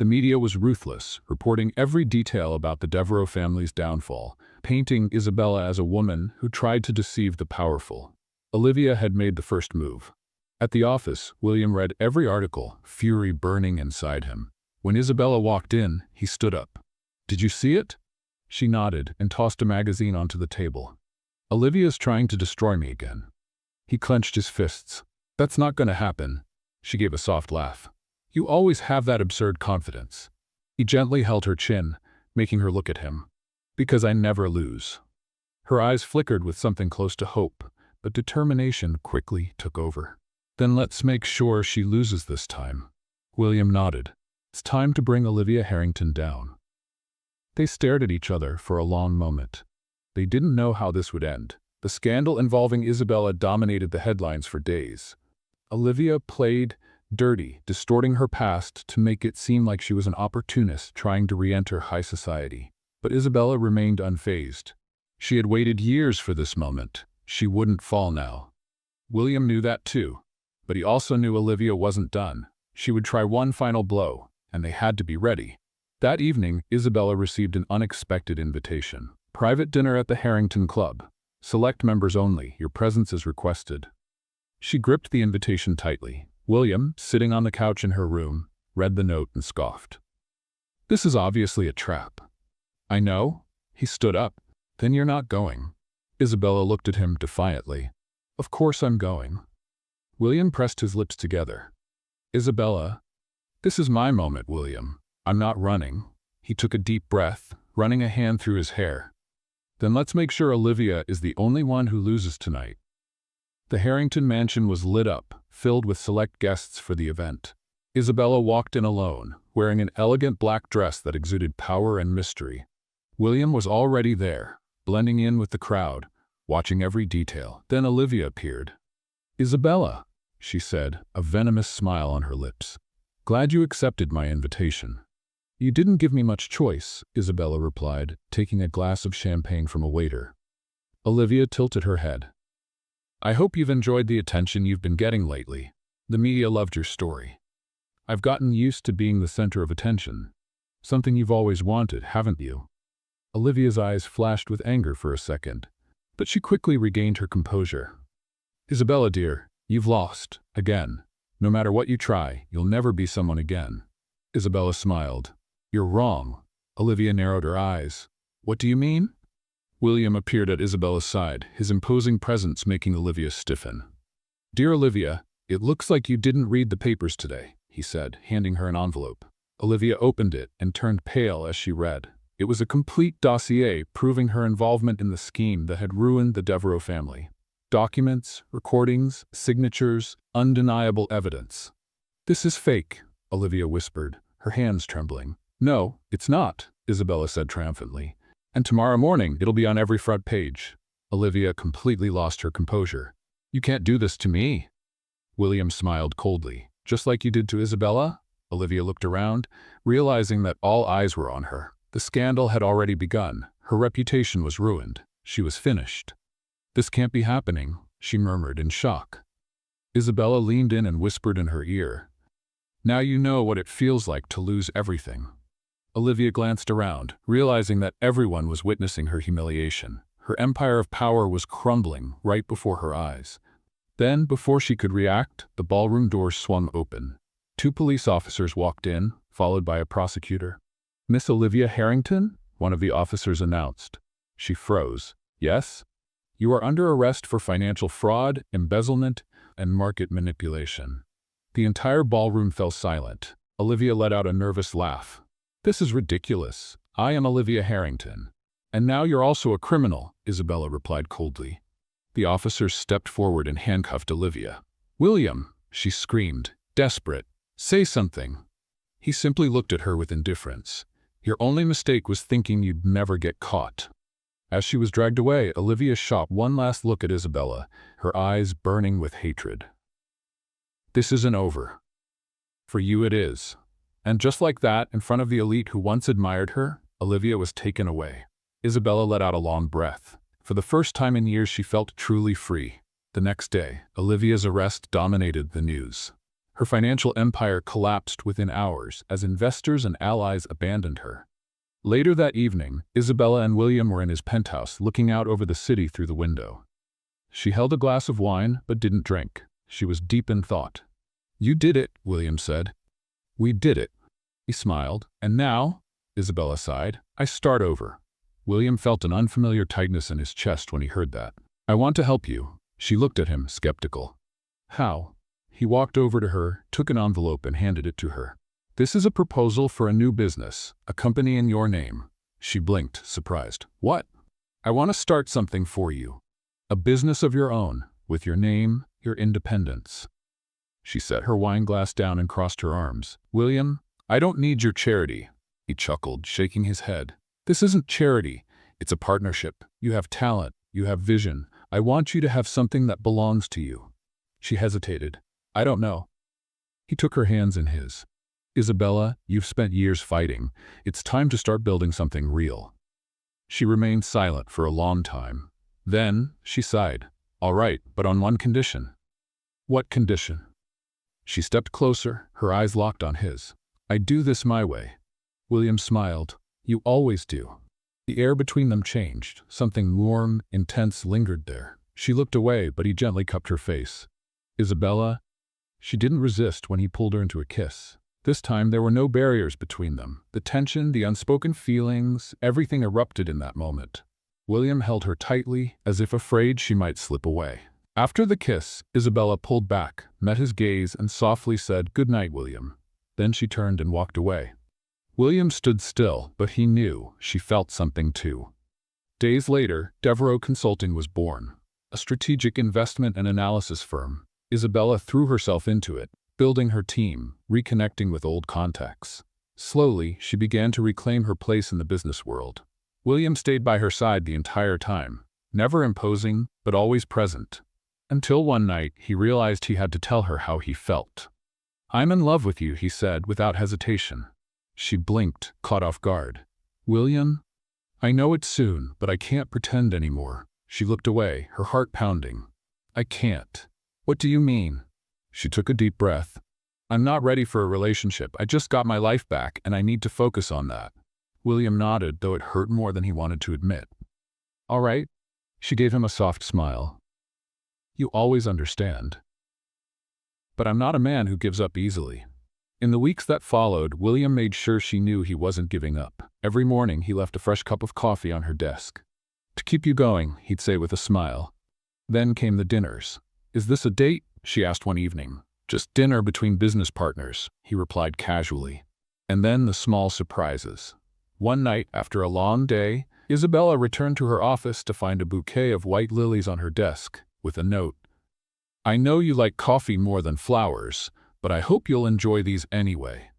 The media was ruthless, reporting every detail about the Devereux family's downfall, painting Isabella as a woman who tried to deceive the powerful. Olivia had made the first move. At the office, William read every article, fury burning inside him. When Isabella walked in, he stood up. "Did you see it?" She nodded and tossed a magazine onto the table. "Olivia's trying to destroy me again." He clenched his fists. "That's not going to happen." She gave a soft laugh. "You always have that absurd confidence." He gently held her chin, making her look at him. "Because I never lose." Her eyes flickered with something close to hope, but determination quickly took over. "Then let's make sure she loses this time." William nodded. "It's time to bring Olivia Harrington down." They stared at each other for a long moment. They didn't know how this would end. The scandal involving Isabella dominated the headlines for days. Olivia played dirty, distorting her past to make it seem like she was an opportunist trying to re-enter high society. But Isabella remained unfazed. She had waited years for this moment. She wouldn't fall now. William knew that too. But he also knew Olivia wasn't done. She would try one final blow, and they had to be ready. That evening, Isabella received an unexpected invitation. "Private dinner at the Harrington Club. Select members only. Your presence is requested." She gripped the invitation tightly. William, sitting on the couch in her room, read the note and scoffed. "This is obviously a trap." "I know." He stood up. "Then you're not going." Isabella looked at him defiantly. "Of course I'm going." William pressed his lips together. "Isabella, this is my moment, William. I'm not running." He took a deep breath, running a hand through his hair. "Then let's make sure Olivia is the only one who loses tonight." The Harrington mansion was lit up, filled with select guests for the event. Isabella walked in alone, wearing an elegant black dress that exuded power and mystery. William was already there, blending in with the crowd, watching every detail. Then Olivia appeared. "Isabella," she said, a venomous smile on her lips. "Glad you accepted my invitation." "You didn't give me much choice," Isabella replied, taking a glass of champagne from a waiter. Olivia tilted her head. "I hope you've enjoyed the attention you've been getting lately. The media loved your story." "I've gotten used to being the center of attention. Something you've always wanted, haven't you?" Olivia's eyes flashed with anger for a second, but she quickly regained her composure. "Isabella, dear, you've lost, again. No matter what you try, you'll never be someone again." Isabella smiled. "You're wrong." Olivia narrowed her eyes. "What do you mean?" William appeared at Isabella's side, his imposing presence making Olivia stiffen. "Dear Olivia, it looks like you didn't read the papers today," he said, handing her an envelope. Olivia opened it and turned pale as she read. It was a complete dossier proving her involvement in the scheme that had ruined the Devereux family. Documents, recordings, signatures, undeniable evidence. "This is fake," Olivia whispered, her hands trembling. "No, it's not," Isabella said triumphantly. "And tomorrow morning it'll be on every front page." Olivia completely lost her composure. "You can't do this to me." William smiled coldly. "Just like you did to Isabella?" Olivia looked around, realizing that all eyes were on her. The scandal had already begun. Her reputation was ruined. She was finished. "This can't be happening," she murmured in shock. Isabella leaned in and whispered in her ear. "Now you know what it feels like to lose everything." Olivia glanced around, realizing that everyone was witnessing her humiliation. Her empire of power was crumbling right before her eyes. Then, before she could react, the ballroom doors swung open. 2 police officers walked in, followed by a prosecutor. "Miss Olivia Harrington?" one of the officers announced. She froze. "Yes?" "You are under arrest for financial fraud, embezzlement, and market manipulation." The entire ballroom fell silent. Olivia let out a nervous laugh. "This is ridiculous. I am Olivia Harrington." "And now you're also a criminal," Isabella replied coldly. The officers stepped forward and handcuffed Olivia. "William!" she screamed, desperate. "Say something." He simply looked at her with indifference. "Your only mistake was thinking you'd never get caught." As she was dragged away, Olivia shot one last look at Isabella, her eyes burning with hatred. "This isn't over. For you it is." And just like that, in front of the elite who once admired her, Olivia was taken away. Isabella let out a long breath. For the first time in years, she felt truly free. The next day, Olivia's arrest dominated the news. Her financial empire collapsed within hours as investors and allies abandoned her. Later that evening, Isabella and William were in his penthouse looking out over the city through the window. She held a glass of wine but didn't drink. She was deep in thought. "You did it," William said. "We did it." He smiled. "And now," Isabella sighed, "I start over." William felt an unfamiliar tightness in his chest when he heard that. "I want to help you." She looked at him, skeptical. "How?" He walked over to her, took an envelope and handed it to her. "This is a proposal for a new business, a company in your name." She blinked, surprised. "What?" "I want to start something for you. A business of your own, with your name, your independence." She set her wine glass down and crossed her arms. "William, I don't need your charity." He chuckled, shaking his head. "This isn't charity. It's a partnership. You have talent. You have vision. I want you to have something that belongs to you." She hesitated. "I don't know." He took her hands in his. "Isabella, you've spent years fighting. It's time to start building something real." She remained silent for a long time. Then, she sighed. "All right, but on one condition." "What condition?" She stepped closer, her eyes locked on his. "I do this my way." William smiled. "You always do." The air between them changed. Something warm, intense lingered there. She looked away, but he gently cupped her face. "Isabella." She didn't resist when he pulled her into a kiss. This time there were no barriers between them. The tension, the unspoken feelings, everything erupted in that moment. William held her tightly, as if afraid she might slip away. After the kiss, Isabella pulled back, met his gaze, and softly said, "Good night, William." Then she turned and walked away. William stood still, but he knew she felt something too. Days later, Everyo Consulting was born. A strategic investment and analysis firm. Isabella threw herself into it, building her team, reconnecting with old contacts. Slowly, she began to reclaim her place in the business world. William stayed by her side the entire time, never imposing, but always present. Until one night, he realized he had to tell her how he felt. "I'm in love with you," he said without hesitation. She blinked, caught off guard. "William? I know it's soon, but I can't pretend anymore." She looked away, her heart pounding. "I can't." "What do you mean?" She took a deep breath. "I'm not ready for a relationship. I just got my life back, and I need to focus on that." William nodded, though it hurt more than he wanted to admit. "All right." She gave him a soft smile. "You always understand." "But I'm not a man who gives up easily." In the weeks that followed, William made sure she knew he wasn't giving up. Every morning, he left a fresh cup of coffee on her desk. "To keep you going," he'd say with a smile. Then came the dinners. "Is this a date?" she asked one evening. "Just dinner between business partners," he replied casually. And then the small surprises. One night, after a long day, Isabella returned to her office to find a bouquet of white lilies on her desk, with a note. "I know you like coffee more than flowers, but I hope you'll enjoy these anyway."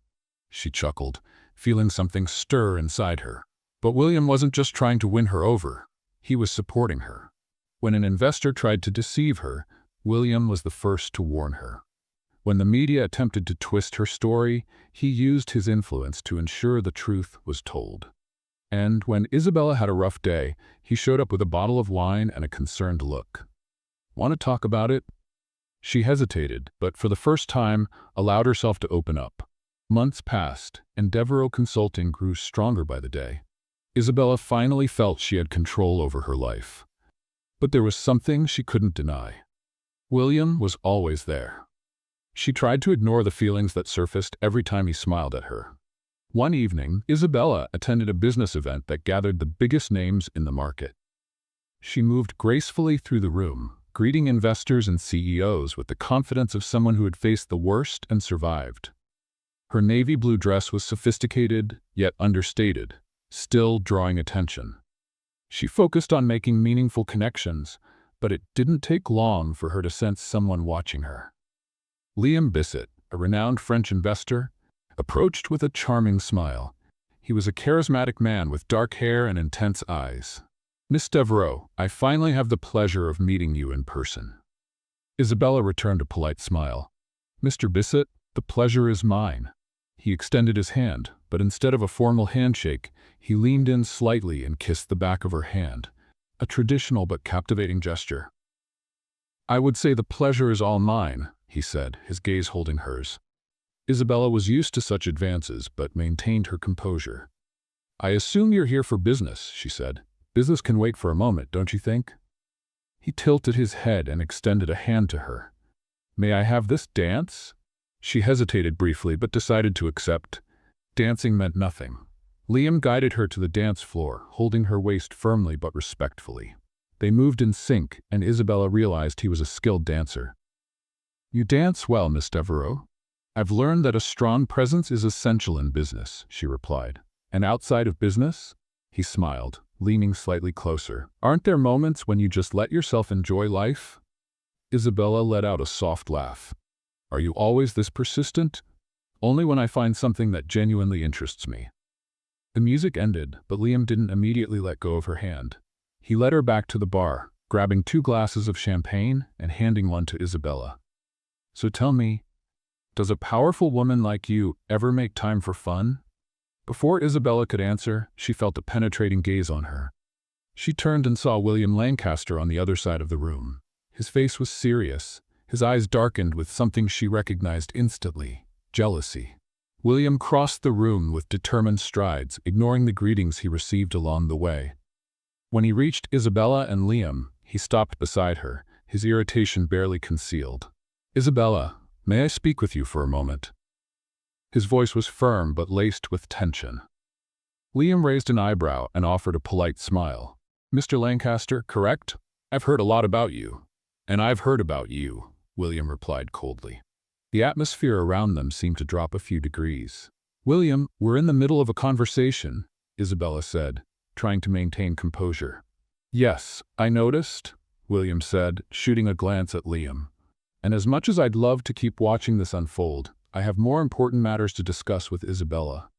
She chuckled, feeling something stir inside her. But William wasn't just trying to win her over. He was supporting her. When an investor tried to deceive her, William was the first to warn her. When the media attempted to twist her story, he used his influence to ensure the truth was told. And when Isabella had a rough day, he showed up with a bottle of wine and a concerned look. "Want to talk about it?" She hesitated, but for the first time, allowed herself to open up. Months passed, and Everyo Consulting grew stronger by the day. Isabella finally felt she had control over her life. But there was something she couldn't deny. William was always there. She tried to ignore the feelings that surfaced every time he smiled at her. One evening, Isabella attended a business event that gathered the biggest names in the market. She moved gracefully through the room, greeting investors and CEOs with the confidence of someone who had faced the worst and survived. Her navy blue dress was sophisticated, yet understated, still drawing attention. She focused on making meaningful connections, but it didn't take long for her to sense someone watching her. Liam Bissett, a renowned French investor, approached with a charming smile. He was a charismatic man with dark hair and intense eyes. "Miss Everyo, I finally have the pleasure of meeting you in person." Isabella returned a polite smile. "Mr. Bissett, the pleasure is mine." He extended his hand, but instead of a formal handshake, he leaned in slightly and kissed the back of her hand. a traditional but captivating gesture. "I would say the pleasure is all mine," he said, his gaze holding hers. Isabella was used to such advances, but maintained her composure. "I assume you're here for business," she said. "Business can wait for a moment, don't you think?" He tilted his head and extended a hand to her. "May I have this dance?" She hesitated briefly, but decided to accept. Dancing meant nothing. Liam guided her to the dance floor, holding her waist firmly but respectfully. They moved in sync, and Isabella realized he was a skilled dancer. "You dance well, Miss Devereaux. I've learned that a strong presence is essential in business," she replied. "And outside of business?" He smiled, leaning slightly closer. "Aren't there moments when you just let yourself enjoy life?" Isabella let out a soft laugh. "Are you always this persistent?" "Only when I find something that genuinely interests me." The music ended, but Liam didn't immediately let go of her hand. He led her back to the bar, grabbing 2 glasses of champagne and handing one to Isabella. "So tell me, does a powerful woman like you ever make time for fun?" Before Isabella could answer, she felt a penetrating gaze on her. She turned and saw William Lancaster on the other side of the room. His face was serious, his eyes darkened with something she recognized instantly: jealousy. William crossed the room with determined strides, ignoring the greetings he received along the way. When he reached Isabella and Liam, he stopped beside her, his irritation barely concealed. "Isabella, may I speak with you for a moment?" His voice was firm but laced with tension. Liam raised an eyebrow and offered a polite smile. "Mr. Lancaster, correct? I've heard a lot about you." "And I've heard about you," William replied coldly. The atmosphere around them seemed to drop a few degrees. "William, we're in the middle of a conversation," Isabella said, trying to maintain composure. "Yes, I noticed," William said, shooting a glance at Liam. "And as much as I'd love to keep watching this unfold, I have more important matters to discuss with Isabella."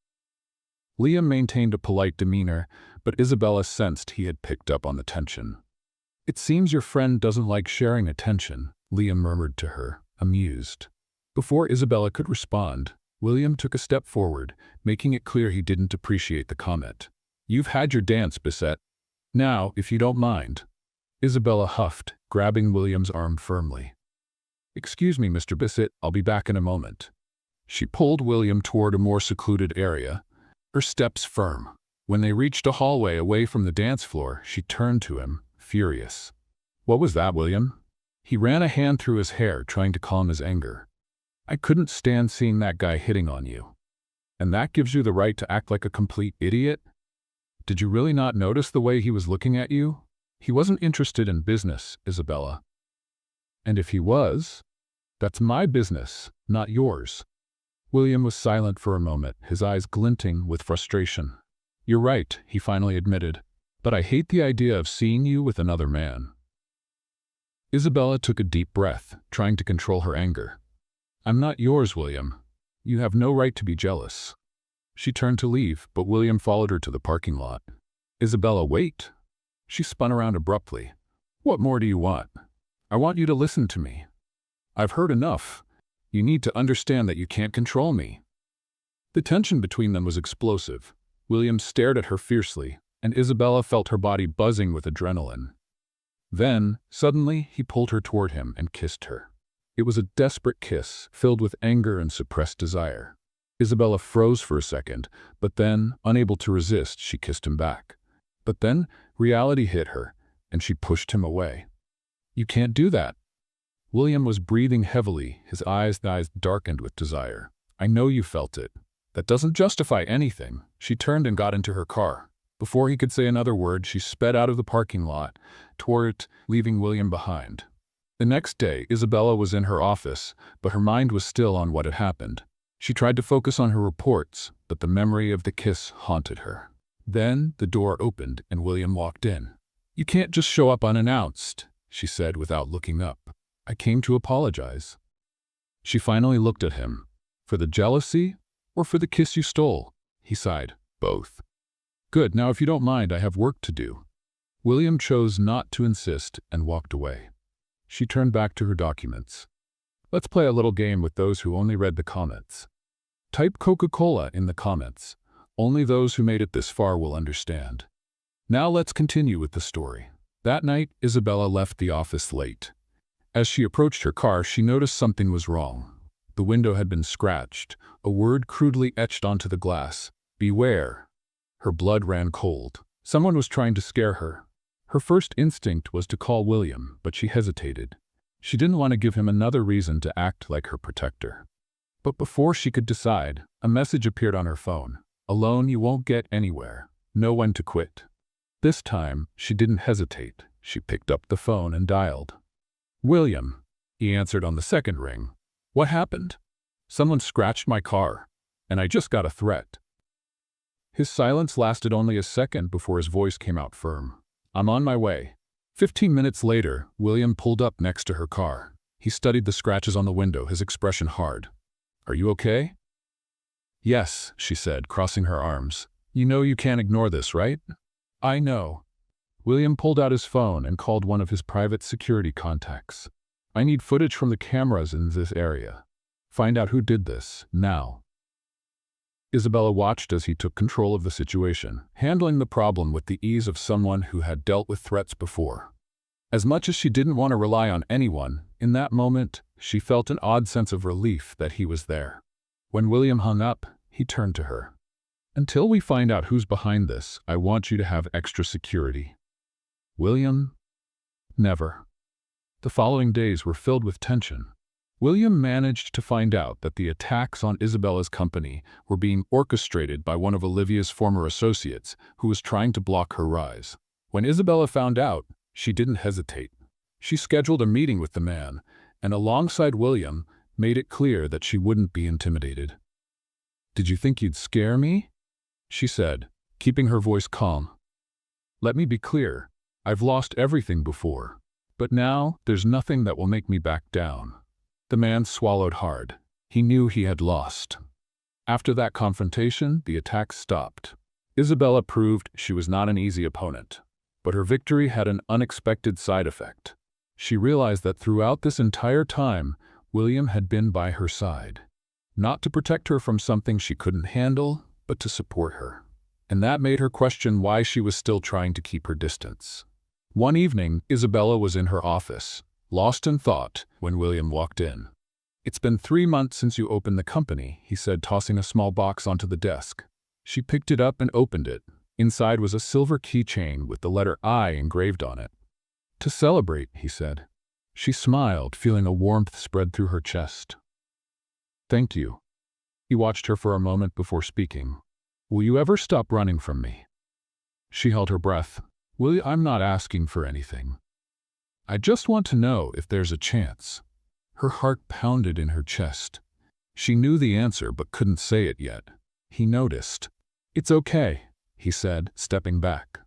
Liam maintained a polite demeanor, but Isabella sensed he had picked up on the tension. "It seems your friend doesn't like sharing attention," Liam murmured to her, amused. Before Isabella could respond, William took a step forward, making it clear he didn't appreciate the comment. "You've had your dance, Bissett. Now, if you don't mind." Isabella huffed, grabbing William's arm firmly. "Excuse me, Mr. Bissett, I'll be back in a moment." She pulled William toward a more secluded area, her steps firm. When they reached a hallway away from the dance floor, she turned to him, furious. "What was that, William?" He ran a hand through his hair, trying to calm his anger. "I couldn't stand seeing that guy hitting on you. And that gives you the right to act like a complete idiot? Did you really not notice the way he was looking at you? He wasn't interested in business, Isabella. And if he was, that's my business, not yours." William was silent for a moment, his eyes glinting with frustration. "You're right," he finally admitted, "but I hate the idea of seeing you with another man." Isabella took a deep breath, trying to control her anger. "I'm not yours, William. You have no right to be jealous." She turned to leave, but William followed her to the parking lot. "Isabella, wait." She spun around abruptly. "What more do you want?" "I want you to listen to me. I've heard enough. You need to understand that you can't control me." The tension between them was explosive. William stared at her fiercely, and Isabella felt her body buzzing with adrenaline. Then, suddenly, he pulled her toward him and kissed her. It was a desperate kiss, filled with anger and suppressed desire. Isabella froze for a second, but then, unable to resist, she kissed him back. But then, reality hit her, and she pushed him away. "You can't do that." William was breathing heavily, his eyes darkened with desire. "I know you felt it. That doesn't justify anything." She turned and got into her car. Before he could say another word, she sped out of the parking lot, toward it, leaving William behind. The next day, Isabella was in her office, but her mind was still on what had happened. She tried to focus on her reports, but the memory of the kiss haunted her. Then the door opened and William walked in. "You can't just show up unannounced," she said without looking up. "I came to apologize." She finally looked at him. "For the jealousy or for the kiss you stole?" He sighed. "Both." "Good, now if you don't mind, I have work to do." William chose not to insist and walked away. She turned back to her documents. "Let's play a little game with those who only read the comments. Type Coca-Cola in the comments. Only those who made it this far will understand." Now let's continue with the story. That night, Isabella left the office late. As she approached her car, she noticed something was wrong. The window had been scratched, a word crudely etched onto the glass: "Beware." Her blood ran cold. Someone was trying to scare her. Her first instinct was to call William, but she hesitated. She didn't want to give him another reason to act like her protector. But before she could decide, a message appeared on her phone. "Alone you won't get anywhere. Know when to quit." This time, she didn't hesitate. She picked up the phone and dialed. "William," he answered on the second ring. "What happened?" "Someone scratched my car, and I just got a threat." His silence lasted only a second before his voice came out firm. "I'm on my way." 15 minutes later, William pulled up next to her car. He studied the scratches on the window, his expression hard. "Are you okay?" "Yes," she said, crossing her arms. "You know you can't ignore this, right?" "I know." William pulled out his phone and called one of his private security contacts. "I need footage from the cameras in this area. Find out who did this, now." Isabella watched as he took control of the situation, handling the problem with the ease of someone who had dealt with threats before. As much as she didn't want to rely on anyone, in that moment, she felt an odd sense of relief that he was there. When William hung up, he turned to her. "Until we find out who's behind this, I want you to have extra security." "William?" "Never." The following days were filled with tension. William managed to find out that the attacks on Isabella's company were being orchestrated by one of Olivia's former associates who was trying to block her rise. When Isabella found out, she didn't hesitate. She scheduled a meeting with the man, and alongside William, made it clear that she wouldn't be intimidated. "Did you think you'd scare me?" she said, keeping her voice calm. "Let me be clear. I've lost everything before. But now, there's nothing that will make me back down." The man swallowed hard. He knew he had lost. After that confrontation, the attacks stopped. Isabella proved she was not an easy opponent. But her victory had an unexpected side effect. She realized that throughout this entire time, William had been by her side. Not to protect her from something she couldn't handle, but to support her. And that made her question why she was still trying to keep her distance. One evening, Isabella was in her office, lost in thought, when William walked in. "It's been 3 months since you opened the company," he said, tossing a small box onto the desk. She picked it up and opened it. Inside was a silver keychain with the letter I engraved on it. "To celebrate," he said. She smiled, feeling a warmth spread through her chest. "Thank you." He watched her for a moment before speaking. "Will you ever stop running from me?" She held her breath. "William, I'm not asking for anything. I just want to know if there's a chance." Her heart pounded in her chest. She knew the answer but couldn't say it yet. He noticed. "It's okay," he said, stepping back.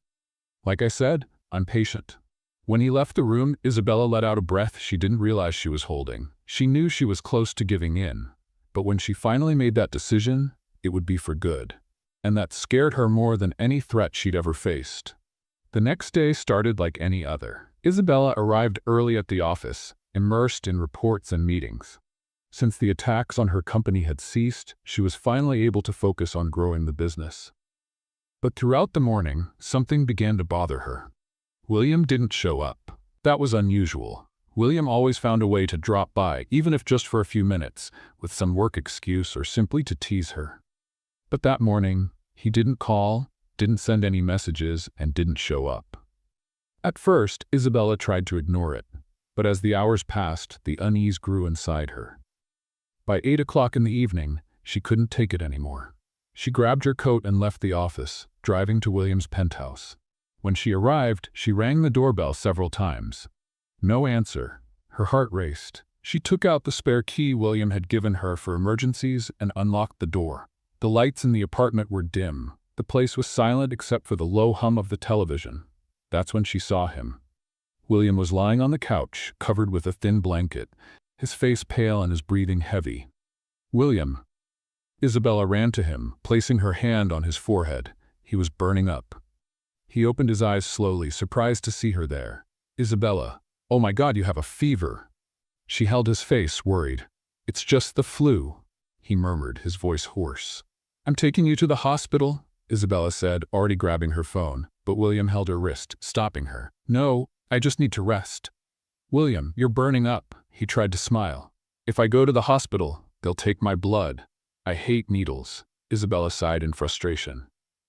"Like I said, I'm patient." When he left the room, Isabella let out a breath she didn't realize she was holding. She knew she was close to giving in. But when she finally made that decision, it would be for good. And that scared her more than any threat she'd ever faced. The next day started like any other. Isabella arrived early at the office, immersed in reports and meetings. Since the attacks on her company had ceased, she was finally able to focus on growing the business. But throughout the morning, something began to bother her. William didn't show up. That was unusual. William always found a way to drop by, even if just for a few minutes, with some work excuse or simply to tease her. But that morning, he didn't call, didn't send any messages, and didn't show up. At first, Isabella tried to ignore it, but as the hours passed, the unease grew inside her. By 8 o'clock in the evening, she couldn't take it anymore. She grabbed her coat and left the office, driving to William's penthouse. When she arrived, she rang the doorbell several times. No answer. Her heart raced. She took out the spare key William had given her for emergencies and unlocked the door. The lights in the apartment were dim. The place was silent except for the low hum of the television. That's when she saw him. William was lying on the couch, covered with a thin blanket, his face pale and his breathing heavy. "William." Isabella ran to him, placing her hand on his forehead. He was burning up. He opened his eyes slowly, surprised to see her there. "Isabella, oh my God, you have a fever." She held his face, worried. "It's just the flu," he murmured, his voice hoarse. "I'm taking you to the hospital," Isabella said, already grabbing her phone. but William held her wrist, stopping her. "No, I just need to rest." "William, you're burning up." He tried to smile. "If I go to the hospital, they'll take my blood. I hate needles." Isabella sighed in frustration.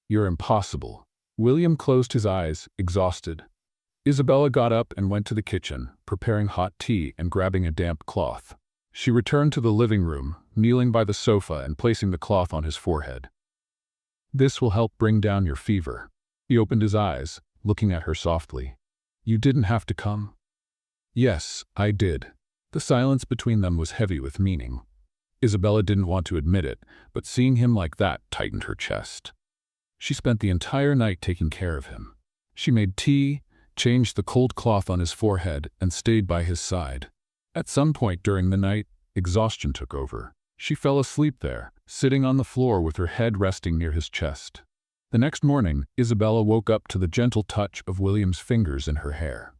"You're impossible." William closed his eyes, exhausted. Isabella got up and went to the kitchen, preparing hot tea and grabbing a damp cloth. She returned to the living room, kneeling by the sofa and placing the cloth on his forehead. "This will help bring down your fever." He opened his eyes, looking at her softly. "You didn't have to come." "Yes, I did." The silence between them was heavy with meaning. Isabella didn't want to admit it, but seeing him like that tightened her chest. She spent the entire night taking care of him. She made tea, changed the cold cloth on his forehead, and stayed by his side. At some point during the night, exhaustion took over. She fell asleep there, sitting on the floor with her head resting near his chest. The next morning, Isabella woke up to the gentle touch of William's fingers in her hair.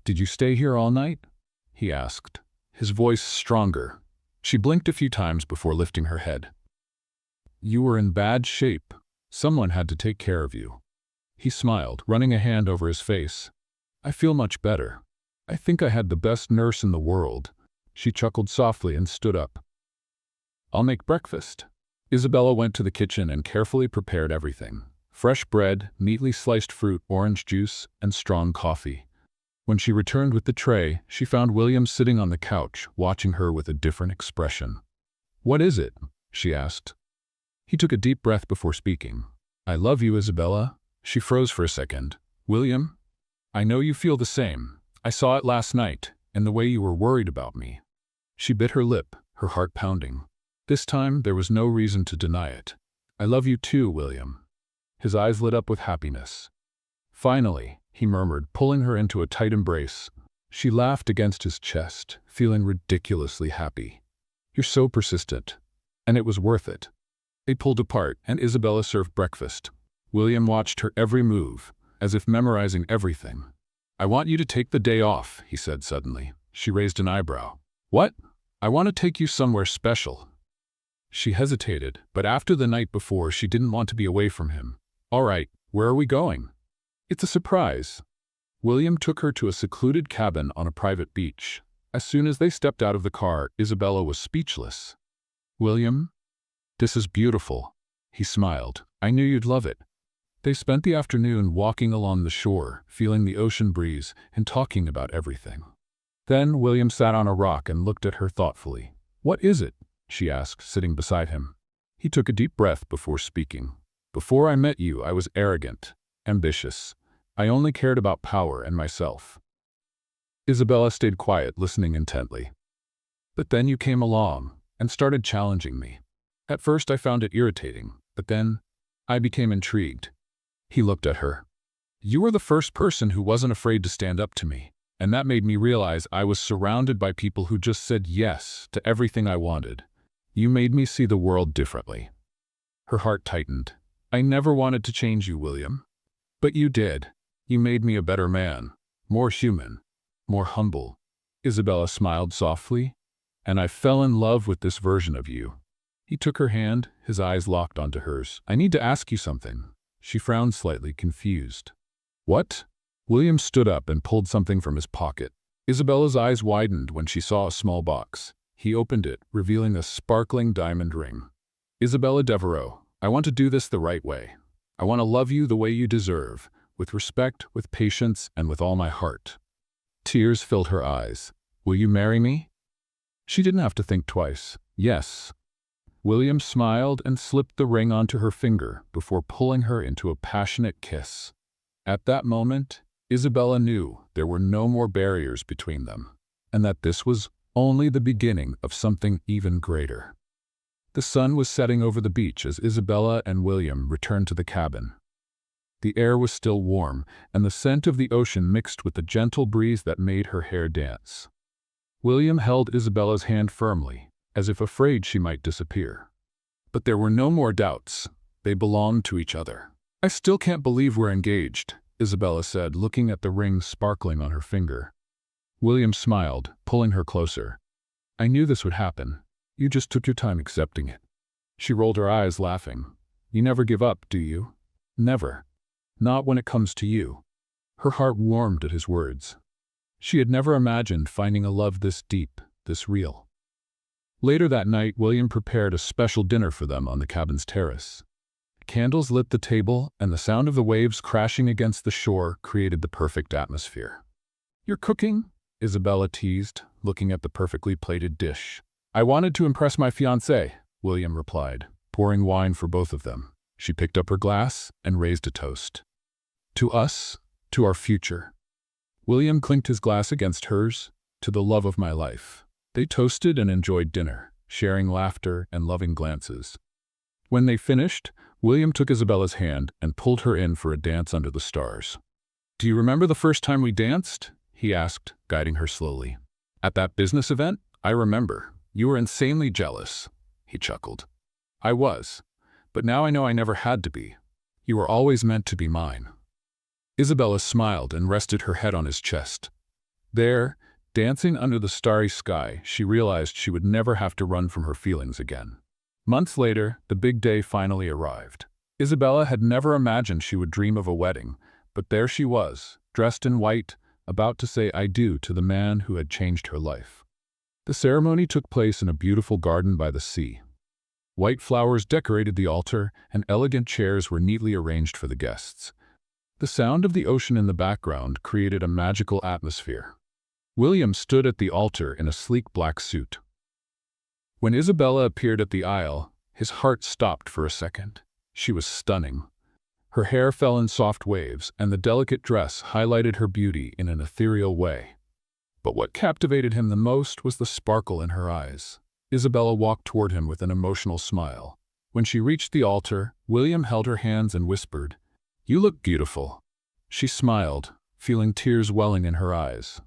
"Did you stay here all night?" he asked, his voice stronger. She blinked a few times before lifting her head. "You were in bad shape. Someone had to take care of you." He smiled, running a hand over his face. "I feel much better. I think I had the best nurse in the world." She chuckled softly and stood up. "I'll make breakfast." Isabella went to the kitchen and carefully prepared everything. Fresh bread, neatly sliced fruit, orange juice, and strong coffee. When she returned with the tray, she found William sitting on the couch, watching her with a different expression. "What is it?" she asked. He took a deep breath before speaking. "I love you, Isabella." She froze for a second. "William, I know you feel the same. I saw it last night, and the way you were worried about me." She bit her lip, her heart pounding. This time, there was no reason to deny it. "I love you too, William." His eyes lit up with happiness. "Finally," he murmured, pulling her into a tight embrace. She laughed against his chest, feeling ridiculously happy. "You're so persistent." And it was worth it. They pulled apart, and Isabella served breakfast. William watched her every move, as if memorizing everything. "I want you to take the day off," he said suddenly. She raised an eyebrow. "What?" "I want to take you somewhere special." She hesitated, but after the night before, she didn't want to be away from him. "All right, where are we going?" "It's a surprise." William took her to a secluded cabin on a private beach. As soon as they stepped out of the car, Isabella was speechless. "William, this is beautiful." He smiled. "I knew you'd love it." They spent the afternoon walking along the shore, feeling the ocean breeze and talking about everything. Then William sat on a rock and looked at her thoughtfully. "What is it?" she asked, sitting beside him. He took a deep breath before speaking. "Before I met you, I was arrogant, ambitious. I only cared about power and myself." Isabella stayed quiet, listening intently. "But then you came along and started challenging me. At first I found it irritating, but then I became intrigued." He looked at her. "You were the first person who wasn't afraid to stand up to me, and that made me realize I was surrounded by people who just said yes to everything I wanted. You made me see the world differently." Her heart tightened. "I never wanted to change you, William. But you did. You made me a better man, more human, more humble." Isabella smiled softly. "And I fell in love with this version of you." He took her hand, his eyes locked onto hers. "I need to ask you something." She frowned slightly, confused. "What?" William stood up and pulled something from his pocket. Isabella's eyes widened when she saw a small box. He opened it, revealing a sparkling diamond ring. "Isabella Devereaux, I want to do this the right way. I want to love you the way you deserve, with respect, with patience, and with all my heart." Tears filled her eyes. "Will you marry me?" She didn't have to think twice. "Yes." William smiled and slipped the ring onto her finger before pulling her into a passionate kiss. At that moment, Isabella knew there were no more barriers between them, and that this was only the beginning of something even greater. The sun was setting over the beach as Isabella and William returned to the cabin. The air was still warm, and the scent of the ocean mixed with the gentle breeze that made her hair dance. William held Isabella's hand firmly, as if afraid she might disappear. But there were no more doubts. They belonged to each other. "I still can't believe we're engaged," Isabella said, looking at the ring sparkling on her finger. William smiled, pulling her closer. "I knew this would happen. You just took your time accepting it." She rolled her eyes, laughing. "You never give up, do you?" "Never." Not when it comes to you." Her heart warmed at his words. She had never imagined finding a love this deep, this real. Later that night, William prepared a special dinner for them on the cabin's terrace. Candles lit the table, and the sound of the waves crashing against the shore created the perfect atmosphere. "You're cooking?" Isabella teased, looking at the perfectly plated dish. "I wanted to impress my fiancé," William replied, pouring wine for both of them. She picked up her glass and raised a toast. "To us, to our future." William clinked his glass against hers, "To the love of my life." They toasted and enjoyed dinner, sharing laughter and loving glances. When they finished, William took Isabella's hand and pulled her in for a dance under the stars. "Do you remember the first time we danced?" he asked, guiding her slowly. "At that business event? I remember. You were insanely jealous." He chuckled. "I was. But now I know I never had to be. You were always meant to be mine." Isabella smiled and rested her head on his chest. There, dancing under the starry sky, she realized she would never have to run from her feelings again. Months later, the big day finally arrived. Isabella had never imagined she would dream of a wedding, but there she was, dressed in white, about to say "I do" to the man who had changed her life. The ceremony took place in a beautiful garden by the sea. White flowers decorated the altar, and elegant chairs were neatly arranged for the guests. The sound of the ocean in the background created a magical atmosphere. William stood at the altar in a sleek black suit. When Isabella appeared at the aisle, his heart stopped for a second. She was stunning. Her hair fell in soft waves, and the delicate dress highlighted her beauty in an ethereal way. But what captivated him the most was the sparkle in her eyes. Isabella walked toward him with an emotional smile. When she reached the altar, William held her hands and whispered, "You look beautiful." She smiled, feeling tears welling in her eyes.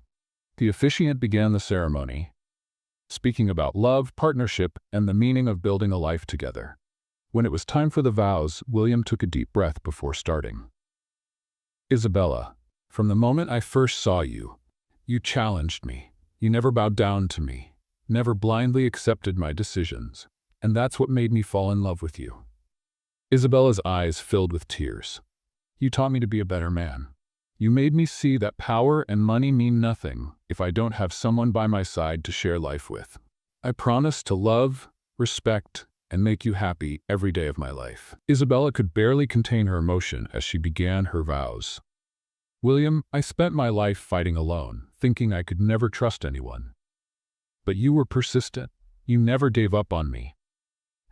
The officiant began the ceremony, speaking about love, partnership, and the meaning of building a life together. When it was time for the vows, William took a deep breath before starting. "Isabella, from the moment I first saw you, you challenged me. You never bowed down to me, never blindly accepted my decisions, and that's what made me fall in love with you." Isabella's eyes filled with tears. "You taught me to be a better man. You made me see that power and money mean nothing if I don't have someone by my side to share life with. I promise to love, respect, and make you happy every day of my life." Isabella could barely contain her emotion as she began her vows. "William, I spent my life fighting alone, thinking I could never trust anyone. But you were persistent. You never gave up on me.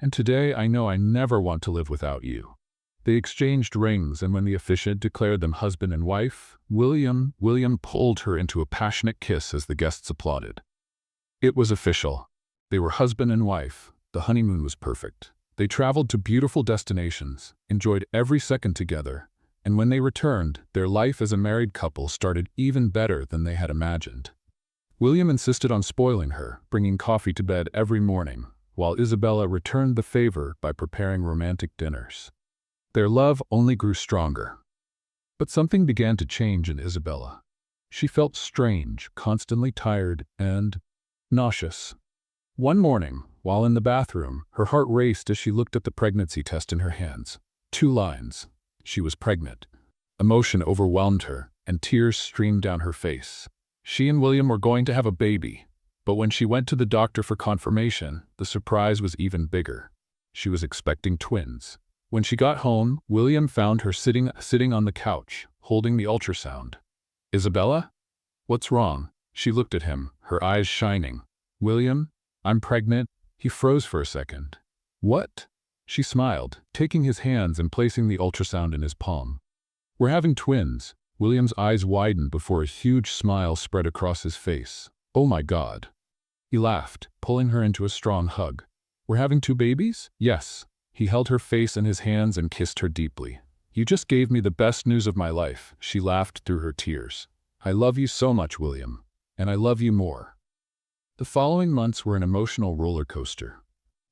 And today I know I never want to live without you." They exchanged rings, and when the officiant declared them husband and wife, William pulled her into a passionate kiss as the guests applauded. It was official. They were husband and wife. The honeymoon was perfect. They traveled to beautiful destinations, enjoyed every second together, and when they returned, their life as a married couple started even better than they had imagined. William insisted on spoiling her, bringing coffee to bed every morning, while Isabella returned the favor by preparing romantic dinners. Their love only grew stronger. But something began to change in Isabella. She felt strange, constantly tired, and nauseous. One morning, while in the bathroom, her heart raced as she looked at the pregnancy test in her hands. 2 lines. She was pregnant. Emotion overwhelmed her, and tears streamed down her face. She and William were going to have a baby, but when she went to the doctor for confirmation, the surprise was even bigger. She was expecting twins. When she got home, William found her sitting on the couch, holding the ultrasound. "Isabella? What's wrong?" She looked at him, her eyes shining. "William, I'm pregnant." He froze for a second. "What?" She smiled, taking his hands and placing the ultrasound in his palm. "We're having twins." William's eyes widened before a huge smile spread across his face. "Oh my God." He laughed, pulling her into a strong hug. "We're having 2 babies?" "Yes." He held her face in his hands and kissed her deeply. "You just gave me the best news of my life." She laughed through her tears. "I love you so much, William. And I love you more." The following months were an emotional roller coaster.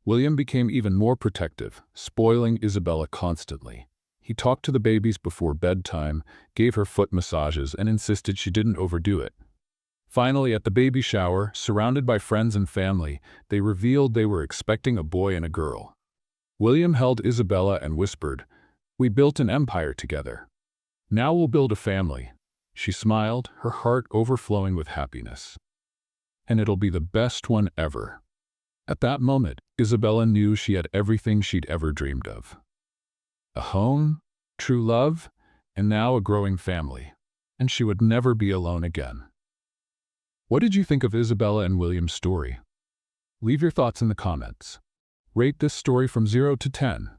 William became even more protective, spoiling Isabella constantly. He talked to the babies before bedtime, gave her foot massages, and insisted she didn't overdo it. Finally, at the baby shower, surrounded by friends and family, they revealed they were expecting a boy and a girl. William held Isabella and whispered, "We built an empire together." Now we'll build a family." She smiled, her heart overflowing with happiness. "And it'll be the best one ever." At that moment, Isabella knew she had everything she'd ever dreamed of. A home, true love, and now a growing family. And she would never be alone again. What did you think of Isabella and William's story? Leave your thoughts in the comments. Rate this story from 0 to 10.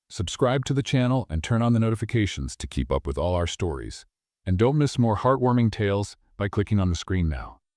Subscribe to the channel and turn on the notifications to keep up with all our stories. And don't miss more heartwarming tales by clicking on the screen now.